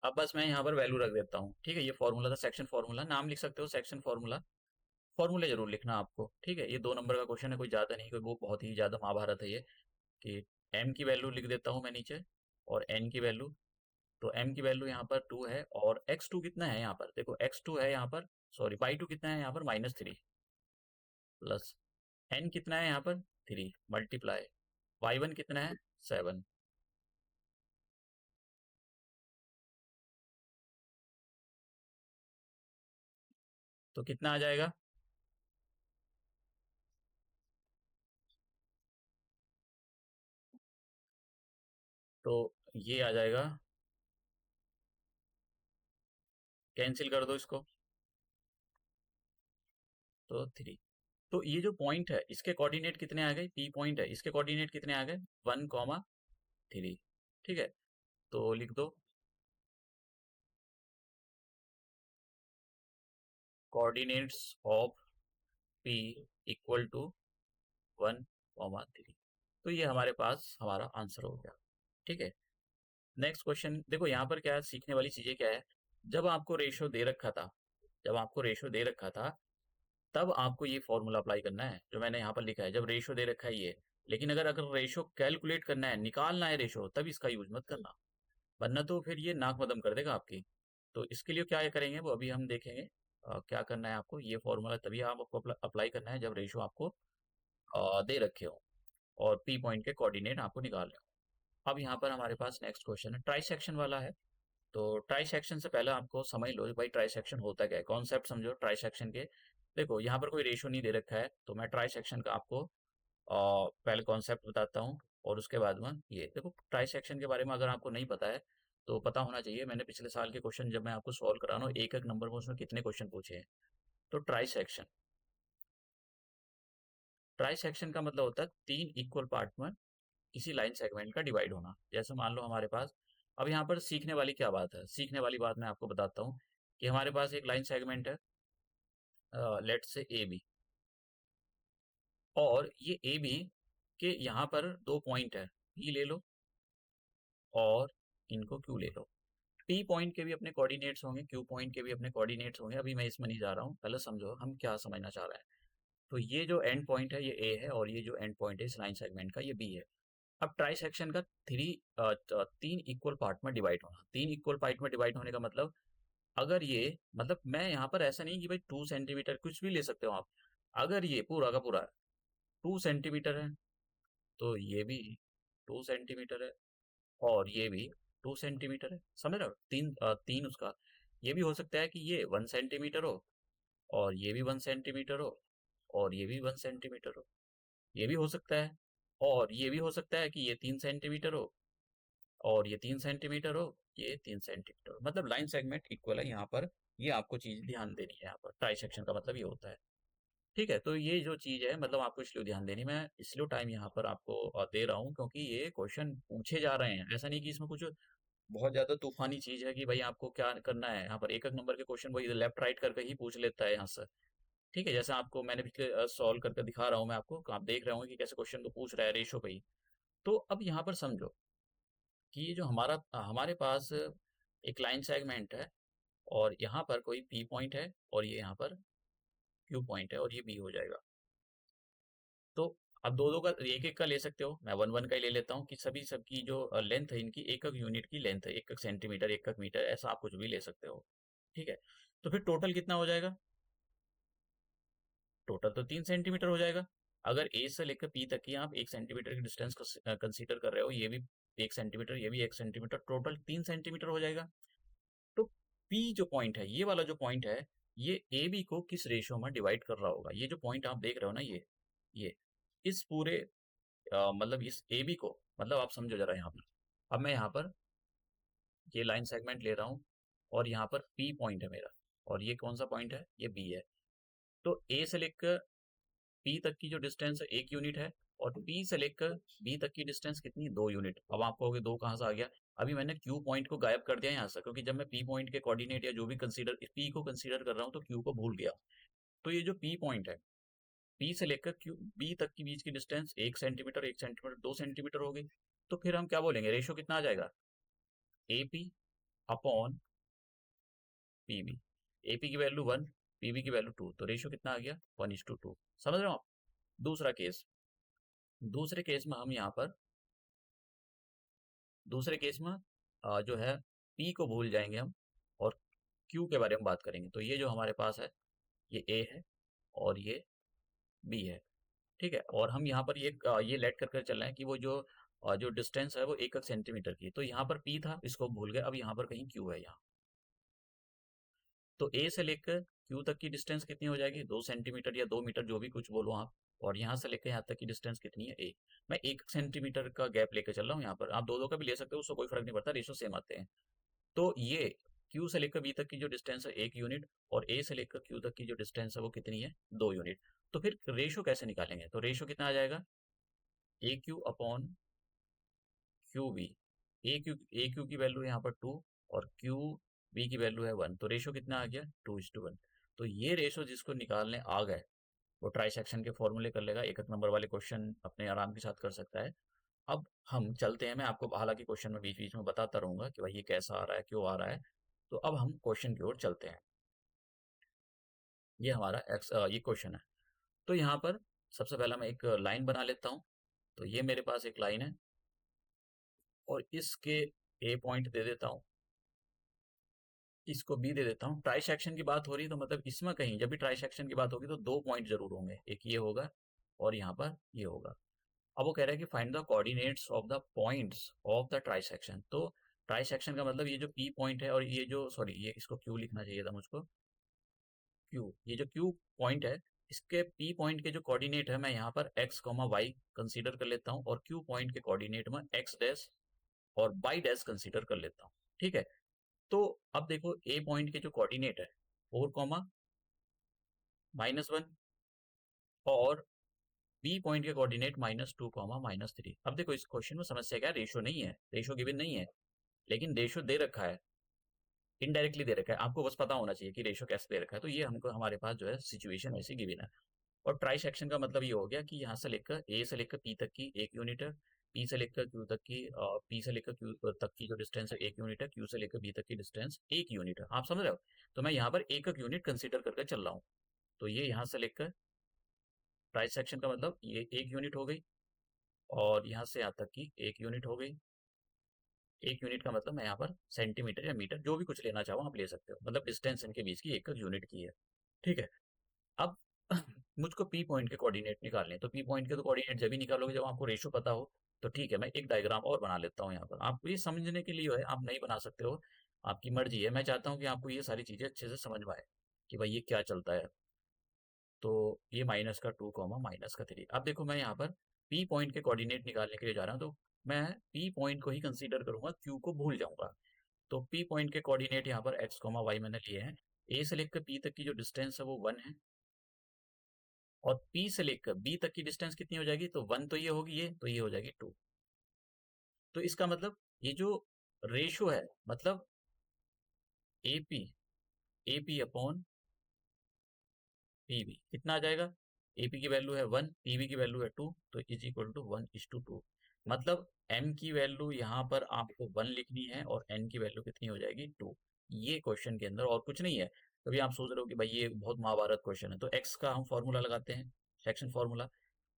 अब बस मैं यहाँ पर वैल्यू रख देता हूँ, ठीक है। ये फॉर्मूला था, सेक्शन फॉर्मूला नाम लिख सकते हो, सेक्शन फॉर्मूला। फॉर्मूले जरूर लिखना आपको, ठीक है। ये 2 नंबर का क्वेश्चन है, कोई ज़्यादा नहीं, कोई वो बहुत ही ज़्यादा महाभारत है ये, कि m की वैल्यू लिख देता हूँ मैं नीचे और n की वैल्यू। तो m की वैल्यू यहाँ पर 2 है और x2 कितना है यहाँ पर? देखो x2 है यहाँ पर, सॉरी y2 कितना है यहाँ पर -3 प्लस n कितना है यहाँ पर 3 मल्टीप्लाई y1 कितना है 7। तो कितना आ जाएगा? तो ये आ जाएगा, कैंसिल कर दो इसको, तो 3। तो ये जो पॉइंट है इसके कोऑर्डिनेट कितने आ गए? पी पॉइंट है, इसके कोऑर्डिनेट कितने आ गए? 1,3, ठीक है। तो लिख दो coordinates of P equal to 1,3। तो ये हमारे पास हमारा आंसर हो गया, ठीक है। नेक्स्ट क्वेश्चन देखो, यहाँ पर क्या है, सीखने वाली चीजें क्या है। जब आपको रेशो दे रखा था, जब आपको रेशो दे रखा था, तब आपको ये फॉर्मूला अप्लाई करना है जो मैंने यहाँ पर लिखा है। जब रेशो दे रखा है ये, लेकिन अगर अगर रेशो कैलकुलेट करना है, निकालना है रेशो, तब इसका यूज मत करना, वरना तो फिर ये नाक मदम कर देगा आपकी। तो इसके लिए क्या करेंगे वो अभी हम देखेंगे। क्या करना है आपको, ये फॉर्मूला तभी आपको अप्लाई करना है जब रेशो आपको दे रखे हो और पी पॉइंट के कोऑर्डिनेट आपको निकालने हो। अब यहाँ पर हमारे पास नेक्स्ट क्वेश्चन है, ट्राई सेक्शन वाला है। तो ट्राई सेक्शन से पहले आपको समझ लो भाई ट्राई सेक्शन होता क्या है, कॉन्सेप्ट समझो ट्राई सेक्शन के। देखो यहाँ पर कोई रेशो नहीं दे रखा है, तो मैं ट्राई सेक्शन का आपको पहले कॉन्सेप्ट बताता हूँ और उसके बाद में ये देखो, ट्राई सेक्शन के बारे में अगर आपको नहीं पता है तो पता होना चाहिए। मैंने पिछले साल के क्वेश्चन जब मैं आपको सॉल्व करा रहा हूँ, एक एक नंबर में उसमें कितने क्वेश्चन पूछे हैं। तो ट्राई सेक्शन, ट्राई सेक्शन का मतलब होता है 3 इक्वल पार्ट में किसी लाइन सेगमेंट का डिवाइड होना। जैसे मान लो हमारे पास, अब यहाँ पर सीखने वाली क्या बात है, सीखने वाली बात मैं आपको बताता हूँ कि हमारे पास एक लाइन सेगमेंट है, लेट्स से ए बी, और ये ए बी के यहाँ पर 2 पॉइंट है, पी ले लो और इनको क्यू ले लो। पी पॉइंट के भी अपने कोऑर्डिनेट्स होंगे, क्यू पॉइंट के भी अपने कोऑर्डिनेट्स होंगे, अभी मैं इसमें नहीं जा रहा हूँ, पहले समझो हम क्या समझना चाह रहे हैं। तो ये जो एंड पॉइंट है ये ए है और ये जो एंड पॉइंट है इस लाइन सेगमेंट का ये बी है। अब ट्राई सेक्शन का 3 इक्वल पार्ट में डिवाइड होना, 3 इक्वल पार्ट में डिवाइड होने का मतलब, अगर ये मतलब मैं यहाँ पर ऐसा नहीं कि भाई 2 सेंटीमीटर कुछ भी ले सकते हो आप, अगर ये पूरा का पूरा 2 सेंटीमीटर है तो ये भी 2 सेंटीमीटर है और ये भी 2 सेंटीमीटर है, समझ रहे हो? तीन उसका, ये भी हो सकता है कि ये 1 सेंटीमीटर हो और ये भी 1 सेंटीमीटर हो और ये भी 1 सेंटीमीटर हो, ये भी हो सकता है। और ये भी हो सकता है कि ये 3 सेंटीमीटर हो और ये 3 सेंटीमीटर हो, ये 3 सेंटीमीटर हो, मतलब लाइन सेगमेंट इक्वल है यहाँ पर। ये आपको चीज ध्यान देनी है, यहाँ पर ट्राई सेक्शन का मतलब ये होता है, ठीक है। तो ये जो चीज है मतलब आपको इसलिए ध्यान देनी, मैं इसलिए टाइम यहाँ पर आपको दे रहा हूँ क्योंकि ये क्वेश्चन पूछे जा रहे हैं। ऐसा नहीं कि इसमें कुछ बहुत ज्यादा तूफानी चीज है कि भाई आपको क्या करना है। यहाँ पर एक एक नंबर के क्वेश्चन वही लेफ्ट राइट करके ही पूछ लेता है यहाँ से, ठीक है। जैसे आपको मैंने पिछले सॉल्व करके दिखा रहा हूँ मैं आपको, आप देख रहे होंगे कि कैसे क्वेश्चन को पूछ रहा है रेशो पे ही। तो अब यहाँ पर समझो कि ये जो हमारे पास एक लाइन सेगमेंट है और यहाँ पर कोई पी पॉइंट है और ये यहाँ पर क्यू पॉइंट है और ये बी हो जाएगा। तो अब दो दो का एक एक का ले सकते हो, मैं वन वन का ही ले लेता हूँ कि सभी सबकी जो लेंथ है इनकी एक एक यूनिट की लेंथ है, एक एक सेंटीमीटर एक एक मीटर, ऐसा आप कुछ भी ले सकते हो। ठीक है, तो फिर टोटल कितना हो जाएगा? टोटल तो 3 सेंटीमीटर हो जाएगा। अगर ए से लेकर पी तक की आप 1 सेंटीमीटर की डिस्टेंस कंसीडर कर रहे हो, ये भी 1 सेंटीमीटर, ये भी 1 सेंटीमीटर, टोटल 3 सेंटीमीटर हो जाएगा। तो पी जो पॉइंट है, ये वाला जो पॉइंट है, ये ए बी को किस रेशियो में डिवाइड कर रहा होगा? ये जो पॉइंट आप देख रहे हो ना, ये इस पूरे मतलब इस ए बी को, मतलब आप समझो जरा यहाँ पर। अब मैं यहाँ पर ये लाइन सेगमेंट ले रहा हूँ और यहाँ पर पी पॉइंट है मेरा, और ये कौन सा पॉइंट है? ये बी है। तो ए से लेकर पी तक की जो डिस्टेंस है 1 यूनिट है, और पी से लेकर बी तक की डिस्टेंस कितनी? 2 यूनिट। अब आप कहोगे 2 कहाँ से आ गया? अभी मैंने क्यू पॉइंट को गायब कर दिया यहाँ से, क्योंकि जब मैं पी पॉइंट के कोऑर्डिनेट या जो भी कंसीडर पी को कंसीडर कर रहा हूँ तो क्यू को भूल गया। तो ये जो पी पॉइंट है, पी से लेकर क्यू बी तक की बीच की डिस्टेंस 1 सेंटीमीटर 1 सेंटीमीटर 2 सेंटीमीटर हो गई। तो फिर हम क्या बोलेंगे? रेशियो कितना आ जाएगा? A P upon P B. A P की वैल्यू 1, पी बी की वैल्यू 2, तो रेशियो कितना आ गया? 1:2। समझ रहे हो आप? दूसरा केस, दूसरे केस में हम यहाँ पर दूसरे केस में जो है P को भूल जाएंगे हम और Q के बारे में बात करेंगे। तो ये जो हमारे पास है, ये A है और ये B है। ठीक है, और हम यहाँ पर ये लेट कर चल रहे हैं कि वो जो डिस्टेंस है वो 1 सेंटीमीटर की। तो यहाँ पर P था, इसको भूल गए, अब यहाँ पर कहीं Q है यहाँ। तो A से लेकर Q तक की डिस्टेंस कितनी हो जाएगी? 2 सेंटीमीटर या 2 मीटर, जो भी कुछ बोलो आप। और यहाँ से लेकर यहाँ तक की डिस्टेंस कितनी है? A। मैं 1 सेंटीमीटर का गैप लेकर चल रहा हूँ यहाँ पर, आप दो दो का भी ले सकते हो, उससे कोई फर्क नहीं पड़ता, रेशो सेम आते हैं। तो ये Q से लेकर B तक की जो डिस्टेंस है 1 यूनिट, और A से लेकर Q तक की जो डिस्टेंस है वो कितनी है? 2 यूनिट। तो फिर रेशो कैसे निकालेंगे? तो रेशो कितना आ जाएगा? ए क्यू अपॉन क्यू बी। ए क्यू की वैल्यू है यहाँ पर 2 और क्यू बी की वैल्यू है 1, तो रेशो कितना आ गया? 2:1। तो ये रेशो जिसको निकालने आ गए वो ट्राई सेक्शन के फॉर्मूले कर लेगा, एक एक नंबर वाले क्वेश्चन अपने आराम के साथ कर सकता है। अब हम चलते हैं, मैं आपको हालांकि क्वेश्चन में बीच बीच में बताता रहूंगा कि भाई ये कैसा आ रहा है, क्यों आ रहा है। तो अब हम क्वेश्चन की ओर चलते हैं। ये हमारा ये क्वेश्चन है। तो यहाँ पर सबसे पहला मैं एक लाइन बना लेता हूँ। तो ये मेरे पास एक लाइन है और इसके ए पॉइंट दे देता हूँ, इसको बी दे देता हूँ। ट्राई सेक्शन की बात हो रही है तो मतलब इसमें कहीं जब भी ट्राई सेक्शन की बात होगी तो 2 पॉइंट जरूर होंगे, एक ये होगा और यहाँ पर ये होगा। अब वो कह रहा है कि find the coordinates of the points of the try section. तो ट्राई सेक्शन का मतलब ये जो पी पॉइंट है और ये जो, सॉरी ये इसको क्यू लिखना चाहिए था मुझको, क्यू, ये जो क्यू पॉइंट है, इसके पी पॉइंट के जो कोऑर्डिनेट है मैं यहाँ पर एक्स कॉमा वाई कंसीडर कर लेता हूँ, और क्यू पॉइंट के कोऑर्डिनेट में एक्स डैश और वाई डैश कंसीडर कर लेता हूँ। ठीक है, तो अब देखो ए पॉइंट के जो कोऑर्डिनेट है 4, -1, और बी पॉइंट के कोऑर्डिनेट -2, -3। अब देखो इस क्वेश्चन में समस्या क्या है? रेशो नहीं है, रेशो गिवन नहीं है, लेकिन रेशो दे रखा है, इनडायरेक्टली दे रखा है। आपको बस पता होना चाहिए कि रेशो कैसे दे रखा है। तो ये हमको हमारे पास जो है सिचुएशन ऐसी गिवन है। और ट्राई सेक्शन का मतलब ये हो गया कि यहाँ से लेकर ए से लेकर पी तक की 1 यूनिट है, पी से लेकर क्यू तक की पी से लेकर क्यू तक की जो डिस्टेंस है 1 यूनिट है, क्यू से लेकर बी तक की डिस्टेंस 1 यूनिट है। आप समझ रहे हो? तो मैं यहाँ पर एक एक यूनिट कंसीडर करके चल रहा हूँ। तो ये यहाँ से लेकर ट्राई सेक्शन का मतलब ये 1 यूनिट हो गई, और यहाँ से यहाँ तक की 1 यूनिट हो गई। 1 यूनिट का मतलब मैं यहाँ पर सेंटीमीटर या मीटर, जो भी कुछ लेना चाहो आप ले सकते हो, मतलब डिस्टेंस इनके बीच की एक एक यूनिट की है। ठीक है, अब मुझको पी पॉइंट के कोऑर्डिनेट निकालने हैं। तो पी पॉइंट के तो कोऑर्डिनेट जब भी निकालोगे जब आपको रेशो पता हो। तो ठीक है, मैं एक डायग्राम और बना लेता हूँ यहाँ पर, आपको ये समझने के लिए है, आप नहीं बना सकते हो, आपकी मर्जी है। मैं चाहता हूँ कि आपको ये सारी चीजें अच्छे से समझ में आए कि भाई ये क्या चलता है। तो ये -2, -3। अब देखो मैं यहाँ पर पी पॉइंट के कोऑर्डिनेट निकालने के लिए जा रहा हूँ, तो मैं पी पॉइंट को ही कंसीडर करूंगा, क्यू को भूल जाऊंगा। तो पी पॉइंट के कोऑर्डिनेट यहाँ पर x, y मैंने लिए हैं। ए से लेकर पी तक की जो डिस्टेंस है वो 1 है, और P से लेकर B तक की डिस्टेंस कितनी हो जाएगी? तो 1 तो ये होगी, ये तो ये हो जाएगी 2। तो इसका मतलब ये जो रेशो है, मतलब AP AP अपॉन PB कितना आ जाएगा? AP की वैल्यू है 1, PB की वैल्यू है 2, तो इज इक्वल टू 1:2। मतलब m की वैल्यू यहाँ पर आपको 1 लिखनी है और n की वैल्यू कितनी हो जाएगी 2। ये क्वेश्चन के अंदर और कुछ नहीं है। कभी आप सोच रहे हो कि भाई ये बहुत महाभारत क्वेश्चन है, तो x का हम फॉर्मूला लगाते हैं, सेक्शन फॉर्मूला।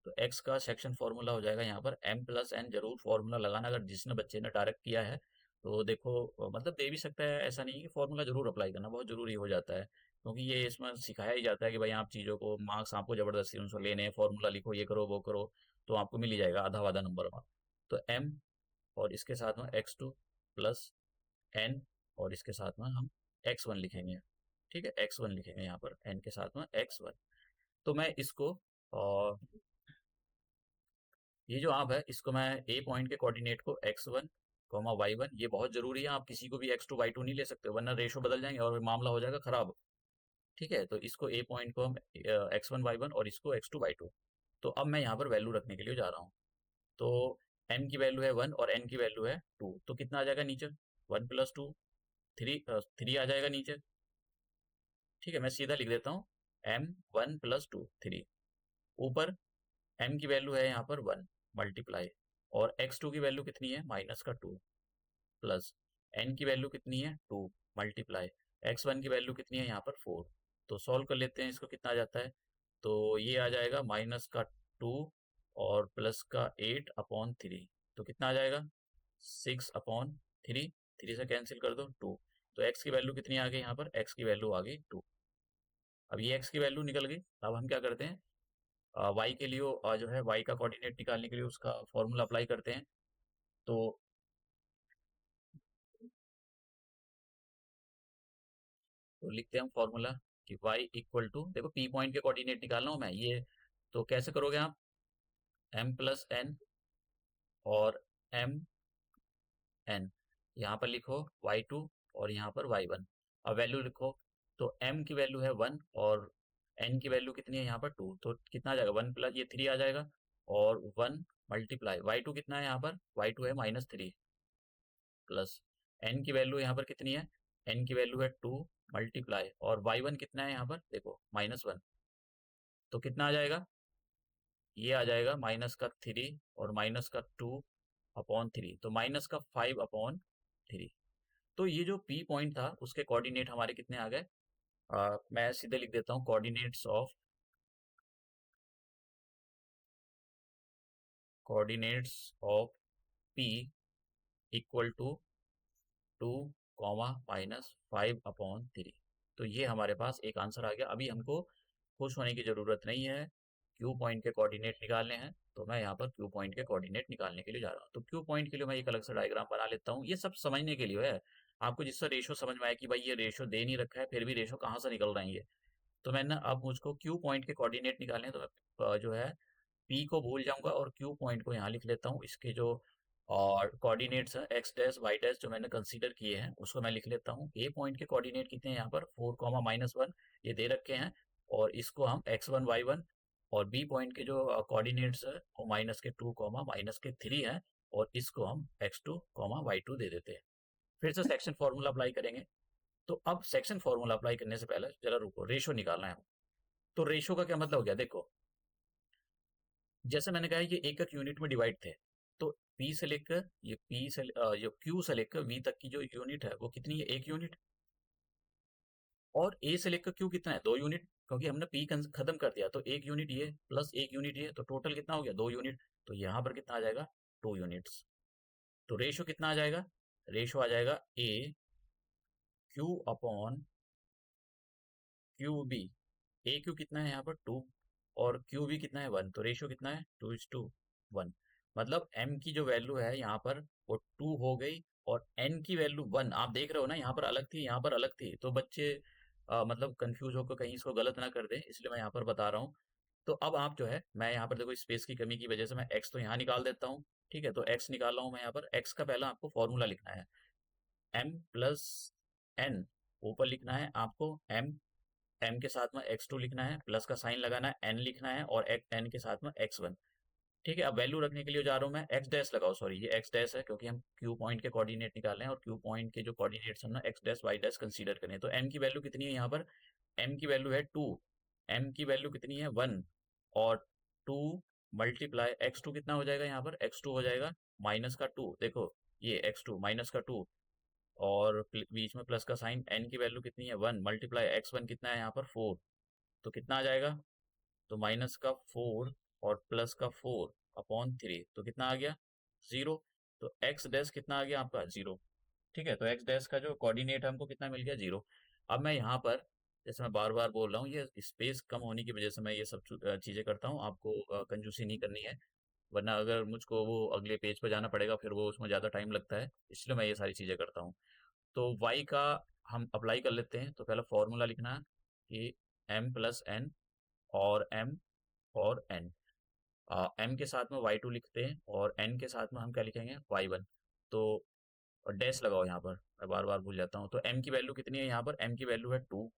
तो x का सेक्शन फॉर्मूला हो जाएगा यहाँ पर m प्लस n। जरूर फॉर्मूला लगाना, अगर जिसने बच्चे ने डायरेक्ट किया है तो देखो मतलब दे भी सकता है, ऐसा नहीं है कि फॉर्मूला जरूर अप्लाई करना बहुत जरूरी हो जाता है, क्योंकि ये इसमें सिखाया ही जाता है कि भाई आप चीज़ों को, मार्क्स आपको जबरदस्ती उनसे लेने हैं, फॉर्मूला लिखो, ये करो वो करो, तो आपको मिल ही जाएगा आधा आधा नंबर में। तो m और इसके साथ में x2 प्लस n और इसके साथ में हम x1 लिखेंगे। ठीक है, x1 लिखेंगे यहाँ पर n के साथ में x1। तो मैं इसको और ये जो आप है इसको मैं ए पॉइंट के कोऑर्डिनेट को x1 y1, ये बहुत जरूरी है, आप किसी को भी x2 y2 नहीं ले सकते वरना रेशो बदल जाएंगे और मामला हो जाएगा खराब। ठीक है, तो इसको ए पॉइंट को हम x1 y1 और इसको x2 y2। तो अब मैं यहाँ पर वैल्यू रखने के लिए जा रहा हूँ। तो m की वैल्यू है 1 और n की वैल्यू है 2, तो कितना आ जाएगा नीचे 1 प्लस 2 3 आ जाएगा नीचे। ठीक है, मैं सीधा लिख देता हूँ m 1 प्लस 2 3। ऊपर m की वैल्यू है यहाँ पर 1 मल्टीप्लाई, और x2 की वैल्यू कितनी है माइनस का 2, प्लस n की वैल्यू कितनी है 2 मल्टीप्लाई, x1 की वैल्यू कितनी है यहाँ पर 4। तो सॉल्व कर लेते हैं इसको, कितना आ जाता है, तो ये आ जाएगा माइनस का 2 और प्लस का 8/3। तो कितना आ जाएगा 6/3, 3 से कैंसिल कर दो 2। तो x की वैल्यू कितनी आ गई यहाँ पर, x की वैल्यू आ गई 2। अब ये x की वैल्यू निकल गई। अब हम क्या करते हैं, y के लिए जो है y का कोऑर्डिनेट निकालने के लिए उसका फॉर्मूला अप्लाई करते हैं। तो लिखते हैं हम फॉर्मूला कि y इक्वल टू, देखो p पॉइंट के कोऑर्डिनेट निकालना हूं मैं ये, तो कैसे करोगे आप, m प्लस n और m n, यहाँ पर लिखो y2 और यहाँ पर y1। अब वैल्यू लिखो, तो m की वैल्यू है 1 और n की वैल्यू कितनी है यहाँ पर 2, तो कितना आ जाएगा 1 प्लस ये 3 आ जाएगा, और 1 मल्टीप्लाई y2 कितना है यहाँ पर, y2 है -3, प्लस n की वैल्यू यहाँ पर कितनी है, n की वैल्यू है 2 मल्टीप्लाई, और y1 कितना है यहाँ पर देखो -1। तो कितना आ जाएगा, ये आ जाएगा माइनस का 3 और माइनस का 2/3, तो माइनस का 5/3। तो ये जो P पॉइंट था उसके कोऑर्डिनेट हमारे कितने आ गए, मैं सीधे लिख देता हूँ coordinates of P equal to 2, -5/3। तो ये हमारे पास एक आंसर आ गया। अभी हमको खुश होने की ज़रूरत नहीं है, क्यू पॉइंट के कोऑर्डिनेट निकालने हैं, तो मैं यहाँ पर क्यू पॉइंट के कोऑर्डिनेट निकालने के लिए जा रहा हूँ। तो क्यू पॉइंट के लिए मैं एक अलग सा डायग्राम बना लेता हूँ, ये सब समझने के लिए है आपको, जिससे रेशो समझ में आए कि भाई ये रेशो दे नहीं रखा है फिर भी रेशो कहाँ से निकल रहे हैं ये। तो मैंने अब मुझको क्यू पॉइंट के कोऑर्डिनेट निकालने हैं, तो मैं जो है पी को भूल जाऊंगा और क्यू पॉइंट को यहाँ लिख लेता हूँ। इसके जो और कोऑर्डिनेट्स हैं एक्स डैश वाई डैश जो मैंने कंसीडर किए हैं उसको मैं लिख लेता हूँ। ए पॉइंट के कोऑर्डिनेट कितने हैं यहाँ पर 4, -1 ये दे रखे हैं, और इसको हम x1 y1, और बी पॉइंट के जो कोऑर्डिनेट्स है वो -2, -3 है, और इसको हम x2, y2 दे देते हैं। फिर से सेक्शन फॉर्मूला अप्लाई करेंगे। तो अब सेक्शन फॉर्मूला अप्लाई करने से पहले जरा रुको, रेशो निकालना है। तो रेशो का क्या मतलब हो गया, देखो जैसे मैंने कहा ये एक एक यूनिट में डिवाइड थे, तो P से लेकर ये जो Q से लेकर V तक की जो यूनिट है वो कितनी है, 1 यूनिट, और A से लेकर Q कितना है, 2 यूनिट, क्योंकि हमने P खत्म कर दिया, तो 1 यूनिट ये प्लस 1 यूनिट ये, तो टोटल कितना हो गया 2 यूनिट। तो यहाँ पर कितना आ जाएगा 2 यूनिट्स। तो रेशो कितना आ जाएगा, रेशो आ जाएगा A Q/QB। AQ कितना है यहाँ पर 2 और QB कितना है 1, तो रेशियो कितना है 2:1। मतलब M की जो वैल्यू है यहाँ पर वो 2 हो गई, और N की वैल्यू 1, आप देख रहे हो ना यहाँ पर अलग थी यहाँ पर अलग थी, तो बच्चे मतलब कंफ्यूज होकर कहीं इसको गलत ना कर दें, इसलिए मैं यहाँ पर बता रहा हूँ। तो अब आप जो है, मैं यहाँ पर देखो स्पेस की कमी की वजह से मैं x तो यहाँ निकाल देता हूँ। ठीक है, तो x निकाल रहा हूँ मैं यहाँ पर, x का पहला आपको फॉर्मूला लिखना है m+n, ऊपर लिखना है आपको m के साथ में x2 लिखना है, प्लस का साइन लगाना है, n लिखना है, और n के साथ में x1। ठीक है, अब वैल्यू रखने के लिए जा रहा हूँ मैं, x डैश लगाओ, सॉरी ये x डैश है क्योंकि हम q पॉइंट के कोऑर्डिनेट निकाल रहे हैं, और q पॉइंट के जो कोऑर्डिनेट्स हैं ना x dash y dash consider करें। तो m की वैल्यू कितनी है यहाँ पर, m की वैल्यू है 2, m की वैल्यू कितनी है 1, और 2 मल्टीप्लाई x2 कितना हो जाएगा यहाँ पर, x2 हो जाएगा माइनस का 2, देखो ये x2 माइनस का 2 और बीच में प्लस का साइन, n की वैल्यू कितनी है 1 मल्टीप्लाई x1 कितना है यहाँ पर 4, तो कितना आ जाएगा, तो माइनस का 4 और प्लस का 4 अपॉन 3, तो कितना आ गया 0। तो x डैश कितना आ गया आपका 0। ठीक है, तो x डैश का जो कोऑर्डिनेट है हमको कितना मिल गया 0। अब मैं यहाँ पर, जैसे मैं बार बार बोल रहा हूँ, ये स्पेस कम होने की वजह से मैं ये सब चीज़ें करता हूँ, आपको कंजूसी नहीं करनी है, वरना अगर मुझको वो अगले पेज पर जाना पड़ेगा फिर वो उसमें ज़्यादा टाइम लगता है, इसलिए मैं ये सारी चीज़ें करता हूँ। तो y का हम अप्लाई कर लेते हैं, तो पहला फॉर्मूला लिखना है कि m प्लस n और m और n, m के साथ में y2 लिखते हैं और n के साथ में हम क्या लिखेंगे y1। तो डैश लगाओ यहाँ पर, मैं बार बार भूल जाता हूँ। तो m की वैल्यू कितनी है यहाँ पर, m की वैल्यू है 2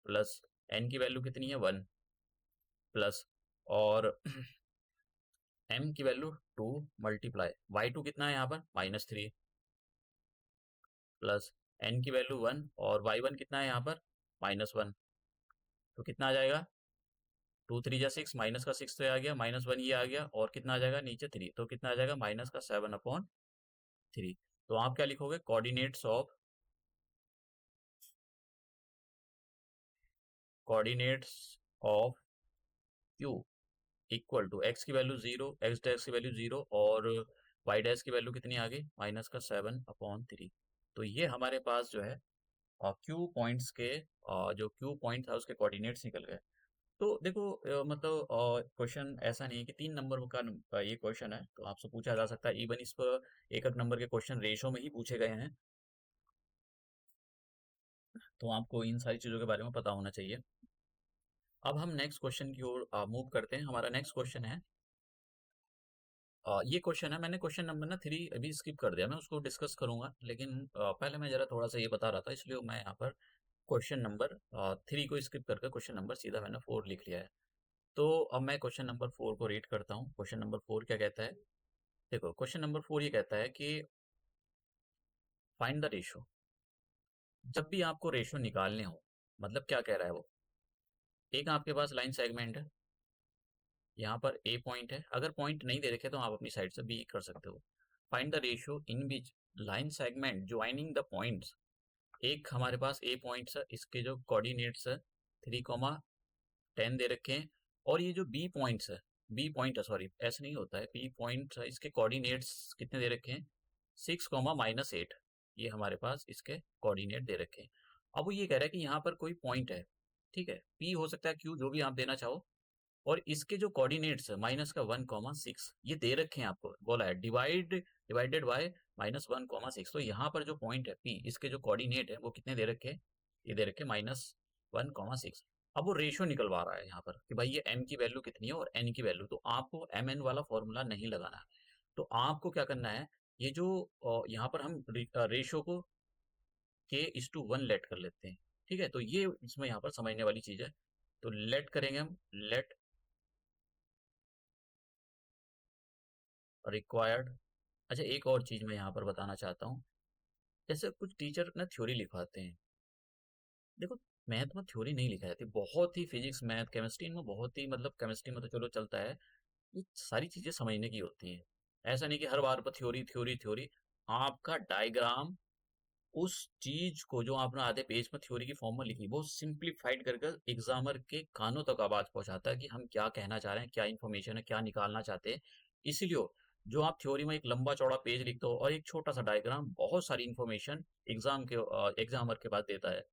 प्लस n की वैल्यू कितनी है 1 प्लस, और m की वैल्यू 2 मल्टीप्लाई y2 कितना है यहाँ पर -3 प्लस n की वैल्यू 1 और y1 कितना है यहाँ पर -1, तो कितना आ जाएगा 2 3 जा 6, माइनस का 6 तो ये आ गया, -1 ये आ गया, और कितना आ जाएगा नीचे 3, तो कितना आ जाएगा माइनस का 7/3। तो आप क्या लिखोगे, coordinates of q equal to x की वैल्यू 0, x डैश की वैल्यू 0 और y डैश की वैल्यू कितनी आ गई -7/3। तो ये हमारे पास जो है क्यू पॉइंट्स के जो क्यू पॉइंट था उसके कोऑर्डिनेट्स निकल गए। तो देखो मतलब क्वेश्चन ऐसा नहीं है कि 3 नंबर का ये क्वेश्चन है तो आपसे पूछा जा सकता है, इवन इस पर एक एक नंबर के क्वेश्चन रेशो में ही पूछे गए हैं, तो आपको इन सारी चीज़ों के बारे में पता होना चाहिए। अब हम नेक्स्ट क्वेश्चन की ओर मूव करते हैं। हमारा नेक्स्ट क्वेश्चन है, ये क्वेश्चन है, मैंने क्वेश्चन नंबर ना 3 अभी स्किप कर दिया, मैं उसको डिस्कस करूंगा, लेकिन पहले मैं जरा थोड़ा सा ये बता रहा था, इसलिए मैं यहाँ पर क्वेश्चन नंबर 3 को स्किप करके क्वेश्चन नंबर सीधा मैंने 4 लिख लिया है। तो अब मैं क्वेश्चन नंबर 4 को रीड करता हूँ। क्वेश्चन नंबर 4 क्या कहता है, देखो क्वेश्चन नंबर 4 ये कहता है कि फाइंड द रेशो। जब भी आपको रेशो निकालने हो, मतलब क्या कह रहा है वो, एक आपके पास लाइन सेगमेंट है, यहाँ पर ए पॉइंट है, अगर पॉइंट नहीं दे रखे तो आप अपनी साइड से बी कर सकते हो। Find the ratio in which line segment joining the points, एक हमारे पास ए पॉइंट्स है, इसके जो कोऑर्डिनेट्स है 3,10 दे रखे हैं, और ये जो बी पॉइंट्स है, बी पॉइंट है, सॉरी ऐसे नहीं होता है, बी पॉइंट है, इसके कोऑर्डिनेट्स कितने दे रखे हैं 6,-8, ये हमारे पास इसके कोऑर्डिनेट दे रखे हैं। अब वो ये कह रहा है कि यहाँ पर कोई पॉइंट है, ठीक है, पी हो सकता है, क्यू, जो भी आप देना चाहो, और इसके जो कोऑर्डिनेट्स है -1,6 ये दे रखे हैं, आपको बोला है डिवाइडेड बाय -1,6। तो यहाँ पर जो पॉइंट है पी, इसके जो कोऑर्डिनेट है वो कितने दे रखे हैं, ये दे रखे -1,6। अब वो रेशो निकलवा रहा है यहाँ पर कि भाई ये m की वैल्यू कितनी है और n की वैल्यू, तो आपको एम एन वाला फॉर्मूला नहीं लगाना है। तो आपको क्या करना है, ये जो यहाँ पर हम रेशो को k/1 लेट कर लेते हैं, ठीक है, तो ये इसमें यहाँ पर समझने वाली चीज है। तो लेट करेंगे हम, लेट रिक्वायर्ड। अच्छा, एक और चीज मैं यहाँ पर बताना चाहता हूँ, जैसे कुछ टीचर ना थ्योरी लिखवाते हैं, देखो मैथ में थ्योरी नहीं लिखा जाती, बहुत ही फिजिक्स मैथ केमिस्ट्री में बहुत ही, मतलब केमिस्ट्री में तो चलो चलता है, ये सारी चीजें समझने की होती हैं। ऐसा नहीं कि हर बार पर थ्योरी थ्योरी थ्योरी, आपका डायग्राम उस चीज को जो आपने आधे पेज में थ्योरी की फॉर्म में लिखी वो सिंप्लीफाइड करके एग्जामर के कानों तक आवाज पहुंचाता है कि हम क्या कहना चाह रहे हैं, क्या इन्फॉर्मेशन है, क्या निकालना चाहते हैं। इसीलिए जो आप थ्योरी में एक लंबा चौड़ा पेज लिखते हो और एक छोटा सा डायग्राम बहुत सारी इन्फॉर्मेशन एग्जामर के पास देता है,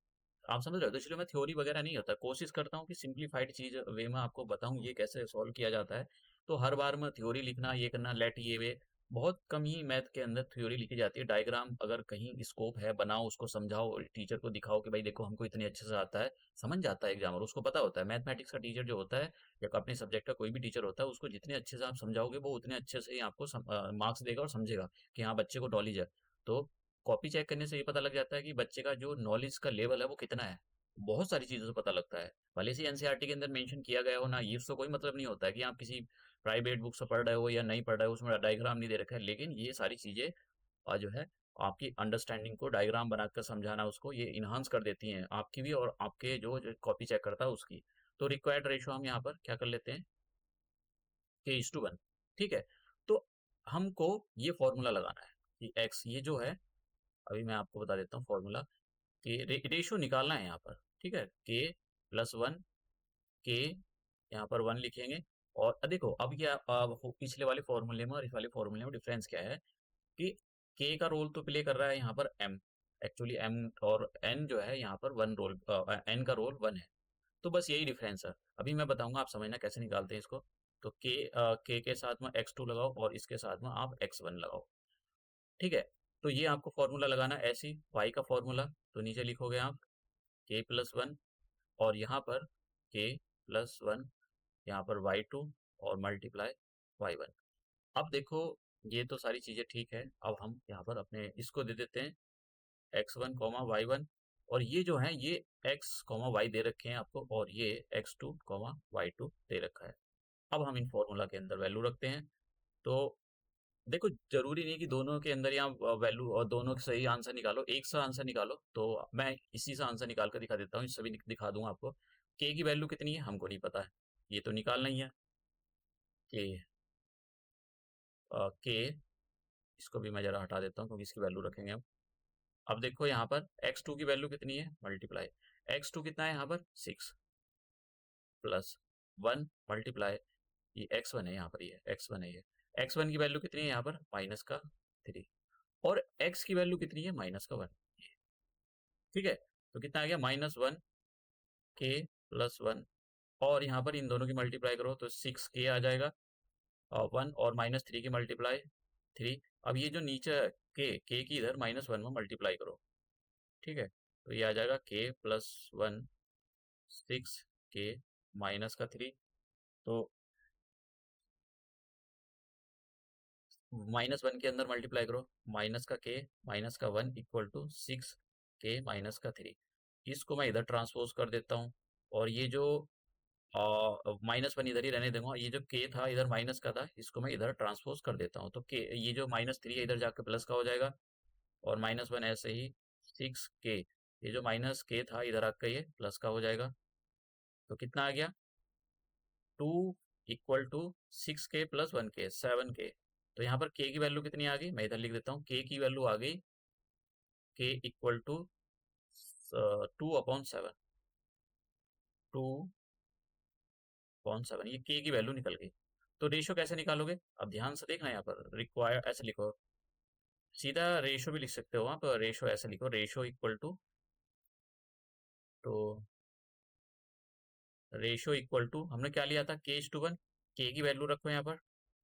आप समझ रहे हो, तो इसलिए मैं थ्योरी वगैरह नहीं होता, कोशिश करता हूँ कि सिंप्लीफाइड चीज वे में आपको बताऊं ये कैसे सॉल्व किया जाता है। तो हर बार में थ्योरी लिखना, ये करना, लेट ये वे, बहुत कम ही मैथ के अंदर थ्योरी लिखी जाती है। डायग्राम अगर कहीं स्कोप है बनाओ, उसको समझाओ, टीचर को दिखाओ कि भाई देखो हमको इतने अच्छे से आता है, समझ जाता है एग्जामर, उसको पता होता है। मैथमेटिक्स का टीचर जो होता है या अपने सब्जेक्ट का कोई भी टीचर होता है, उसको जितने अच्छे से आप समझाओगे वो उतने अच्छे से ही आपको मार्क्स देगा और समझेगा कि हाँ बच्चे को नॉलेज है। तो कॉपी चेक करने से ये पता लग जाता है कि बच्चे का जो नॉलेज का लेवल है वो कितना है, बहुत सारी चीज़ों से पता लगता है। भले से एनसीईआरटी के अंदर मेंशन किया गया हो ना, ये उससे कोई मतलब नहीं होता है कि आप किसी प्राइवेट बुक से पढ़ रहे हो या नहीं पढ़ रहे हो, उसमें डायग्राम नहीं दे रखा है, लेकिन ये सारी चीज़ें जो है आपकी अंडरस्टैंडिंग को डायग्राम बनाकर समझाना, उसको ये इन्हांस कर देती हैं आपकी भी और आपके जो कॉपी चेक करता है उसकी। तो रिक्वायर्ड रेशो हम यहाँ पर क्या कर लेते हैं, k/1, ठीक है। तो हमको ये फॉर्मूला लगाना है कि एक्स ये जो है, अभी मैं आपको बता देता हूँ फॉर्मूला कि रेशो निकालना है यहाँ पर, ठीक है। के प्लस वन, के यहाँ पर वन लिखेंगे। और देखो अब क्या पिछले वाले फॉर्मूले में और इस वाले फॉर्मूले में डिफरेंस क्या है कि के का रोल तो प्ले कर रहा है यहाँ पर एम, एक्चुअली एम, और एन जो है यहाँ पर वन रोल, एन का रोल वन है। तो बस यही डिफरेंस है। अभी मैं बताऊंगा, आप समझना कैसे निकालते हैं इसको। तो के साथ में x2 लगाओ और इसके साथ में आप x1 लगाओ, ठीक है। तो ये आपको फॉर्मूला लगाना है ऐसे ही, y का फॉर्मूला। तो नीचे लिखोगे आप k प्लस वन, और यहाँ पर k प्लस वन, यहाँ पर y2 और मल्टीप्लाई y1। अब देखो ये तो सारी चीजें ठीक है। अब हम यहाँ पर अपने इसको दे देते हैं x1 कॉमा y1, और ये जो है ये x कॉमा y दे रखे हैं आपको, और ये x2 कॉमा y2 दे रखा है। अब हम इन फॉर्मूला के अंदर वैल्यू रखते हैं। तो देखो जरूरी नहीं कि दोनों के अंदर यहाँ वैल्यू और दोनों का सही आंसर निकालो, एक सा आंसर निकालो। तो मैं इसी से आंसर निकाल कर दिखा देता हूँ, इससे भी दिखा दूंगा आपको। के की वैल्यू कितनी है हमको नहीं पता है, ये तो निकालना ही है। के के इसको भी मैं जरा हटा देता हूँ क्योंकि इसकी वैल्यू रखेंगे हम। अब देखो यहाँ पर x2 की वैल्यू कितनी है, मल्टीप्लाई x2 कितना है यहाँ पर 6 प्लस वन मल्टीप्लाई ये x1 है, यहाँ पर ये x1 है, ये x1 की वैल्यू कितनी है यहाँ पर माइनस का 3, और x की वैल्यू कितनी है माइनस का 1, ठीक है। तो कितना आ गया -1 के प्लस वन, और यहाँ पर इन दोनों की मल्टीप्लाई करो तो 6 के आ जाएगा, और 1 और -3 की मल्टीप्लाई 3। अब ये जो नीचे है के की इधर -1 में मल्टीप्लाई करो, ठीक है। तो ये आ जाएगा के प्लस वन, 6 के माइनस का 3। तो -1 के अंदर मल्टीप्लाई करो, माइनस का के माइनस का 1 इक्वल टू 6 के माइनस का 3। इसको मैं इधर ट्रांसपोज कर देता हूँ, और ये जो -1 इधर ही रहने दूंगा, ये जो के था इधर माइनस का था, इसको मैं इधर ट्रांसपोज कर देता हूँ। तो के ये जो -3 है इधर जाकर प्लस का हो जाएगा, और -1 ऐसे ही 6 के, ये जो माइनस के था इधर आकर ये प्लस का हो जाएगा। तो कितना आ गया 2 इक्वल टू 6 के प्लस 1 के 7 के। तो यहाँ पर के की वैल्यू कितनी आ गई, मैं इधर लिख देता हूँ, के की वैल्यू आ गई के इक्वल टू 2/7, 2/7, ये के की वैल्यू निकल गई। तो रेशियो कैसे निकालोगे, अब ध्यान से देखना, यहाँ पर रिक्वायर ऐसे लिखो, सीधा रेशियो भी लिख सकते हो आप, रेशियो ऐसे लिखो, रेशियो इक्वल टू, तो रेशियो इक्वल टू हमने क्या लिया था k:1, के की वैल्यू रखो यहाँ पर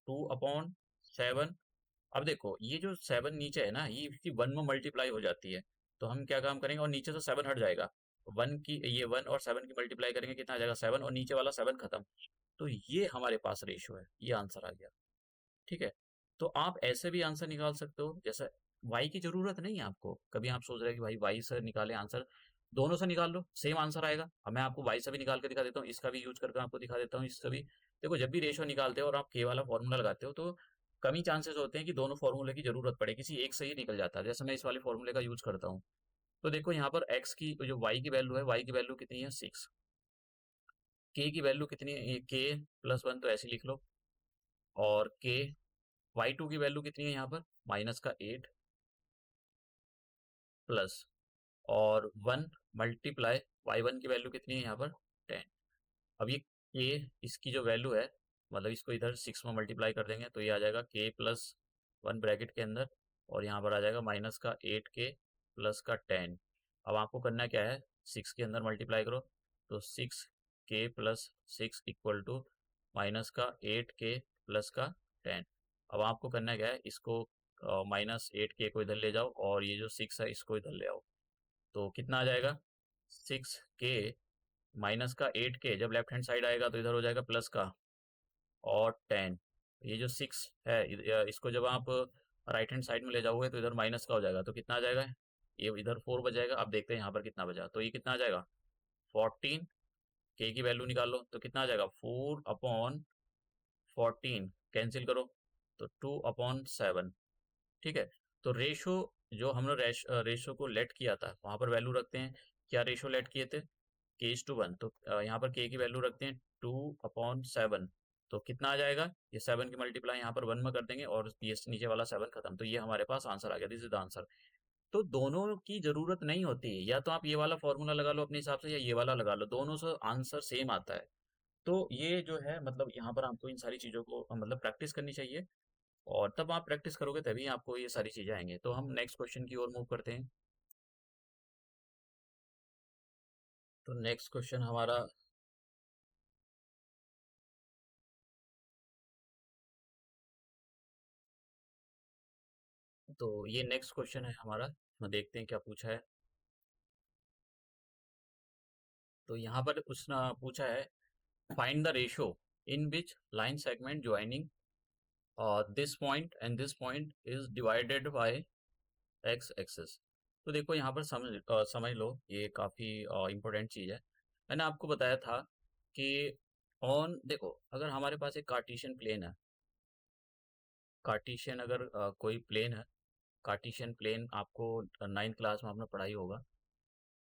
2/7। अब देखो ये जो 7 नीचे है ना, ये इसकी 1 में मल्टीप्लाई हो जाती है। तो हम क्या काम करेंगे, और नीचे से 7 हट जाएगा, 1 की ये 1 और 7 की मल्टीप्लाई करेंगे, कितना आ जाएगा 7, और नीचे वाला 7 खत्म। तो ये हमारे पास रेशियो है, ये आंसर आ गया, ठीक है। तो आप ऐसे भी आंसर निकाल सकते हो, जैसे वाई की जरूरत नहीं है आपको। कभी आप सोच रहे हैं कि भाई वाई से निकाले आंसर, दोनों से निकाल लो सेम आंसर आएगा। अब मैं आपको वाई से भी निकाल के दिखा देता हूँ, इसका भी यूज करके आपको दिखा देता हूँ, इससे भी। देखो जब भी रेशियो निकालते हो और आप के वाला फॉर्मूला लगाते हो, तो कम ही चांसेस होते हैं कि दोनों फॉर्मूले की जरूरत पड़े, किसी एक से ही निकल जाता है। जैसे मैं इस वाले फॉर्मूले का यूज करता हूँ, तो देखो यहाँ पर एक्स की जो वाई की वैल्यू है, वाई की वैल्यू कितनी है 6, के की वैल्यू कितनी है के प्लस वन, तो ऐसे लिख लो, और के y2 की वैल्यू कितनी है यहाँ पर -8 प्लस, और 1 मल्टीप्लाई y1 की वैल्यू कितनी है यहाँ पर 10। अब ये k इसकी जो वैल्यू है, मतलब इसको इधर 6 में मल्टीप्लाई कर देंगे, तो ये आ जाएगा k प्लस 1 ब्रैकेट के अंदर, और यहाँ पर आ जाएगा -8 के प्लस का 10। अब आपको करना क्या है, 6 के अंदर मल्टीप्लाई करो, तो 6 के प्लस 6 इक्वल टू -8 के प्लस का 10। अब आपको करना क्या है, इसको -8 के को इधर ले जाओ, और ये जो 6 है इसको इधर ले आओ। तो कितना आ जाएगा 6 के माइनस का 8 के, जब लेफ्ट हैंड साइड आएगा तो इधर हो जाएगा प्लस का, और 10। ये जो 6 है इसको जब आप राइट हैंड साइड में ले जाओगे तो इधर माइनस का हो जाएगा, तो कितना आ जाएगा, ये इधर 4 बजाएगा। अब देखते हैं यहाँ पर कितना बजा, तो ये कितना आ जाएगा 14। के की वैल्यू निकाल लो, तो कितना आ जाएगा 4/14, कैंसिल करो, तो 2/7, ठीक है। तो रेशो जो हमने रेशो को लेट किया था वहां पर वैल्यू रखते हैं, क्या रेशो लेट किए थे k:1, तो यहाँ पर k की वैल्यू रखते हैं 2/7, तो कितना आ जाएगा, ये 7 की मल्टीप्लाई यहाँ पर 1 में कर देंगे और ये नीचे वाला 7 खत्म, तो ये हमारे पास आंसर आ गया, दिस इज द आंसर। तो दोनों की जरूरत नहीं होती है, या तो आप ये वाला फॉर्मूला लगा लो अपने हिसाब से या ये वाला लगा लो, दोनों से आंसर सेम आता है। तो ये जो है मतलब यहाँ पर आपको इन सारी चीज़ों को मतलब प्रैक्टिस करनी चाहिए, और तब आप प्रैक्टिस करोगे तभी आपको ये सारी चीज़ें आएंगे। तो हम नेक्स्ट क्वेश्चन की ओर मूव करते हैं। तो नेक्स्ट क्वेश्चन हमारा, तो ये नेक्स्ट क्वेश्चन है हमारा, हम देखते हैं क्या पूछा है। तो यहाँ पर उसने पूछा है, find the ratio in which line segment joining this point and this point is divided by x axis. तो देखो यहाँ पर समझ लो, ये काफ़ी इम्पोर्टेंट चीज़ है। मैंने आपको बताया था कि ऑन देखो, अगर हमारे पास एक कार्टेशियन प्लेन है, कार्टेशियन अगर कोई प्लेन है, कार्टेशियन प्लेन आपको 9th क्लास में आपने पढ़ाई होगा।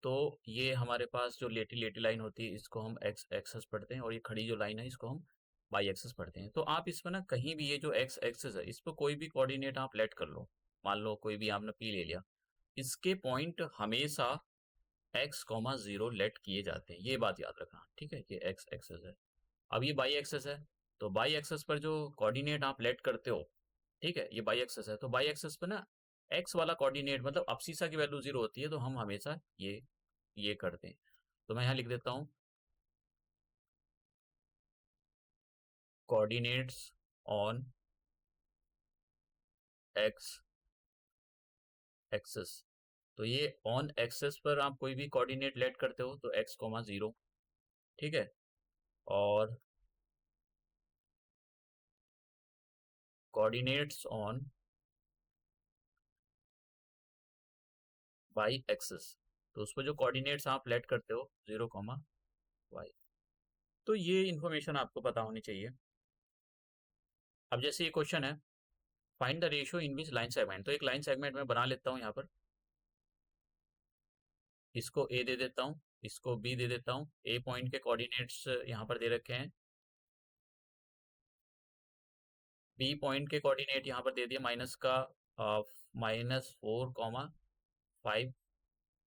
तो ये हमारे पास जो लेटी लेटी लाइन होती है इसको हम एक्स एक्सेस पढ़ते हैं, और ये खड़ी जो लाइन है इसको हम वाई एक्सेस पढ़ते हैं। तो आप इसमें ना कहीं भी ये जो एक्स एक्सेस है इस पर कोई भी कोऑर्डिनेट आप लेट कर लो, मान लो कोई भी आपने पी ले लिया, इसके पॉइंट हमेशा एक्स कॉमा जीरो लेट किए जाते हैं, ये बात याद रखना, ठीक है। ये एक्स एक्सेस है, अब ये बाई एक्सेस है, तो बाई एक्सेस पर जो कोऑर्डिनेट आप लेट करते हो, ठीक है, ये बाई एक्सेस है, तो बाई एक्सेस पर ना एक्स वाला कोऑर्डिनेट मतलब अब्सिसा की वैल्यू जीरो होती है, तो हम हमेशा ये करते हैं। तो मैं यहाँ लिख देता हूँ, कोऑर्डिनेट्स ऑन एक्स एक्सेस। तो ये ऑन एक्सेस पर आप कोई भी कोऑर्डिनेट लेट करते हो तो एक्स कॉमा जीरो, ठीक है। और कोऑर्डिनेट्स ऑन वाई एक्सेस, तो उस पर जो कोऑर्डिनेट्स आप लेट करते हो जीरो कॉमा वाई। तो ये इन्फॉर्मेशन आपको पता होनी चाहिए। अब जैसे ये क्वेश्चन है, find the ratio in which line segment, तो एक लाइन सेगमेंट में बना लेता हूँ यहाँ पर, इसको ए दे देता हूँ, इसको बी दे देता हूँ। ए पॉइंट के कोऑर्डिनेट्स यहाँ पर दे रखे हैं, बी पॉइंट के कोऑर्डिनेट यहाँ पर दे दिए माइनस का -4, 5,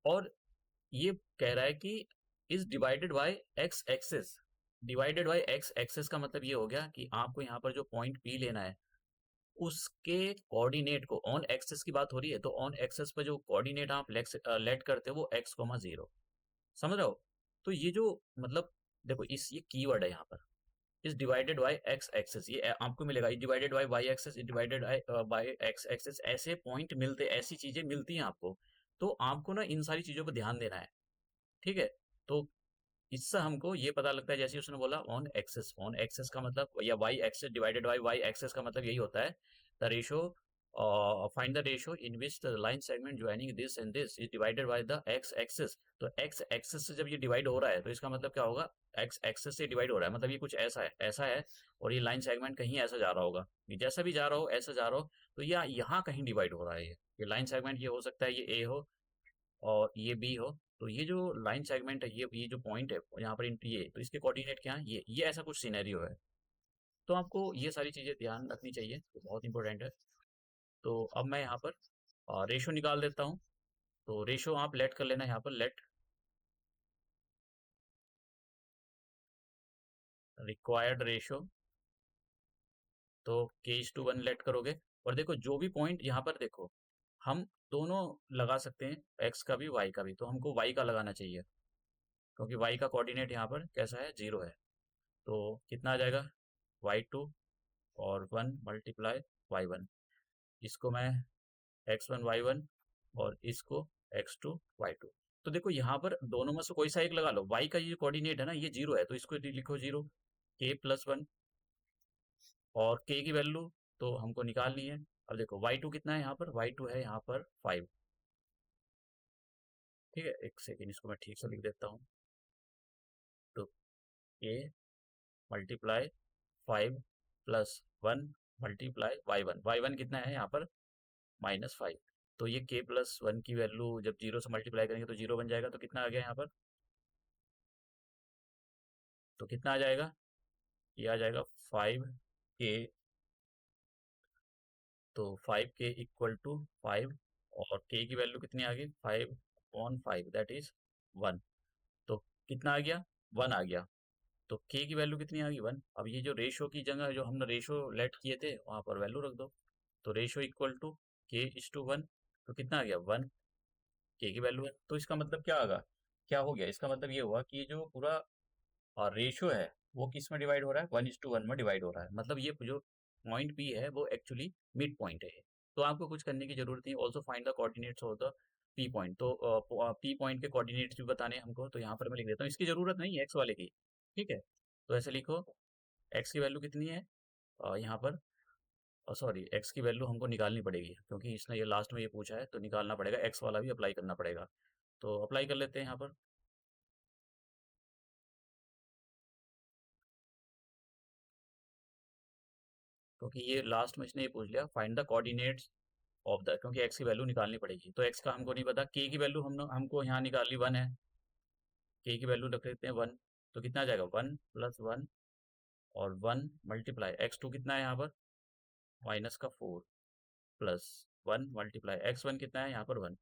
और ये कह रहा है कि is divided by x axis. Divided by x axis का मतलब ये हो गया कि आपको यहाँ पर जो पॉइंट पी लेना है उसके कोऑर्डिनेट को, ऑन एक्सेस की बात हो रही है तो ऑन एक्सेस पर जो कोऑर्डिनेट आप लेट करते हो वो एक्स कॉमा जीरो, समझ रहे हो। तो ये जो मतलब देखो इस ये कीवर्ड है यहाँ पर, is divided by x axis, ये आपको मिलेगा, is divided by y axis, is divided by x axis, ऐसे पॉइंट मिलते, ऐसी चीजें मिलती हैं आपको। तो आपको ना इन सारी चीजों पर ध्यान देना है, ठीक है। तो इससे हमको ये पता लगता है, जैसे उसने बोला ऑन एक्सेस का मतलब, या y axis divided by y axis का मतलब यही होता है, the ratio, find the ratio in which the line segment joining this and this is divided by the x axis. तो एक्स एक्सेस से जब ये डिवाइड हो रहा है तो इसका मतलब क्या होगा, एक्स एक्सेस से डिवाइड हो रहा है, मतलब ये कुछ ऐसा है, ऐसा है, और ये लाइन सेगमेंट कहीं ऐसा जा रहा होगा, ये जैसा भी जा रहा हो, ऐसा जा रहा हो, तो या यहाँ कहीं डिवाइड हो रहा है, ये लाइन सेगमेंट ये हो सकता है, ये ए हो और ये बी हो। तो ये जो लाइन सेगमेंट है, ये जो पॉइंट है यहाँ पर ये, तो इसके कोऑर्डिनेट क्या है, ये ऐसा कुछ सिनेरियो है। तो आपको ये सारी चीज़ें ध्यान रखनी चाहिए, तो बहुत इंपॉर्टेंट है। तो अब मैं यहाँ पर रेशो निकाल देता हूँ। तो रेशो आप लेट कर लेना यहाँ पर, लेट रिक्वायर्ड रेशो, तो k:1 लेट करोगे। और देखो जो भी पॉइंट यहाँ पर देखो, हम दोनों लगा सकते हैं, एक्स का भी वाई का भी, तो हमको वाई का लगाना चाहिए क्योंकि वाई का कोऑर्डिनेट यहाँ पर कैसा है, जीरो है। तो कितना आ जाएगा, y2 और 1 मल्टीप्लाई y1, इसको मैं x1 y1 और इसको x2 y2। तो देखो यहाँ पर दोनों में से कोई सा एक लगा लो, y का ये कोऑर्डिनेट है ना, ये जीरो है, तो इसको लिखो जीरो, k+1, और k की वैल्यू तो हमको निकालनी है। अब देखो y2 कितना है यहाँ पर, y2 है यहाँ पर 5, ठीक है। एक सेकेंड, इसको मैं ठीक से लिख देता हूँ। तो k multiply 5 plus 1 multiply y1 कितना है यहाँ पर, -5। तो ये k+1 की वैल्यू जब जीरो से मल्टीप्लाई करेंगे तो जीरो बन जाएगा, तो कितना आ गया यहाँ पर, तो कितना आ जाएगा, ये आ जाएगा 5k, तो 5k इक्वल टू 5, और k की वैल्यू कितनी आ गई, 5/5, दैट इज 1। तो कितना आ गया, 1 आ गया। तो k की वैल्यू कितनी आ गई, 1। अब ये जो रेशो की जगह जो हमने रेशो लेट किए थे वहां पर वैल्यू रख दो। तो रेशो इक्वल टू k/1, तो कितना आ गया, 1। k की वैल्यू है, तो इसका मतलब क्या होगा, क्या हो गया, इसका मतलब ये हुआ कि ये जो पूरा रेशो है वो किस में डिवाइड हो रहा है, 1:1 में डिवाइड हो रहा है। मतलब ये जो पॉइंट P है वो एक्चुअली मिड पॉइंट है। तो आपको कुछ करने की जरूरत नहीं, also find the coordinates of the P point. तो P पॉइंट के कोऑर्डिनेट्स भी बताने हैं हमको, तो यहाँ पर मैं लिख देता हूँ, इसकी जरूरत नहीं है एक्स वाले की। ठीक है, तो ऐसे लिखो, एक्स की वैल्यू कितनी है यहाँ पर, सॉरी, एक्स की वैल्यू हमको निकालनी पड़ेगी क्योंकि इसने ये लास्ट में ये पूछा है, तो निकालना पड़ेगा, एक्स वाला भी अप्लाई करना पड़ेगा। तो अप्लाई कर लेते हैं यहाँ पर। क्योंकि ये लास्ट में इसने ये पूछ लिया, find the coordinates of the, क्योंकि एक्स की वैल्यू निकालनी पड़ेगी। तो एक्स का हमको नहीं पता, के की वैल्यू हमको यहाँ निकालनी 1 है, के की वैल्यू रख देते हैं 1। तो कितना आ जाएगा, 1 + 1, और 1 × x2 कितना है यहाँ पर, -4, +1 × x1 कितना है यहाँ पर 1,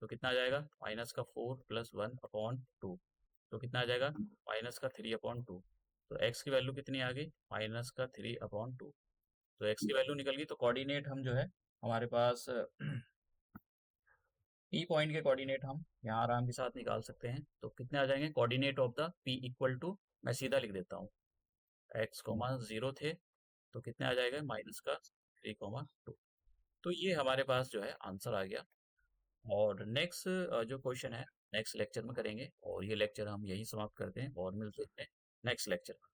तो कितना आ जाएगा, -4 + 1/2, तो कितना आ जाएगा, -3/2। तो x की वैल्यू कितनी आ गई, -3/2। तो x की वैल्यू निकल गई। तो कोऑर्डिनेट हम जो है हमारे पास P पॉइंट के कोऑर्डिनेट हम यहाँ आराम के साथ निकाल सकते हैं। तो कितने आ जाएंगे, coordinate of the P equal to, मैं सीधा लिख देता हूँ, x, 0 थे, तो कितने आ जाएगा, -3/2। तो ये हमारे पास जो है आंसर आ गया। और नेक्स्ट जो क्वेश्चन है नेक्स्ट लेक्चर में करेंगे, और ये लेक्चर हम यही समाप्त करते हैं और मिलते हैं नेक्स्ट लेक्चर में।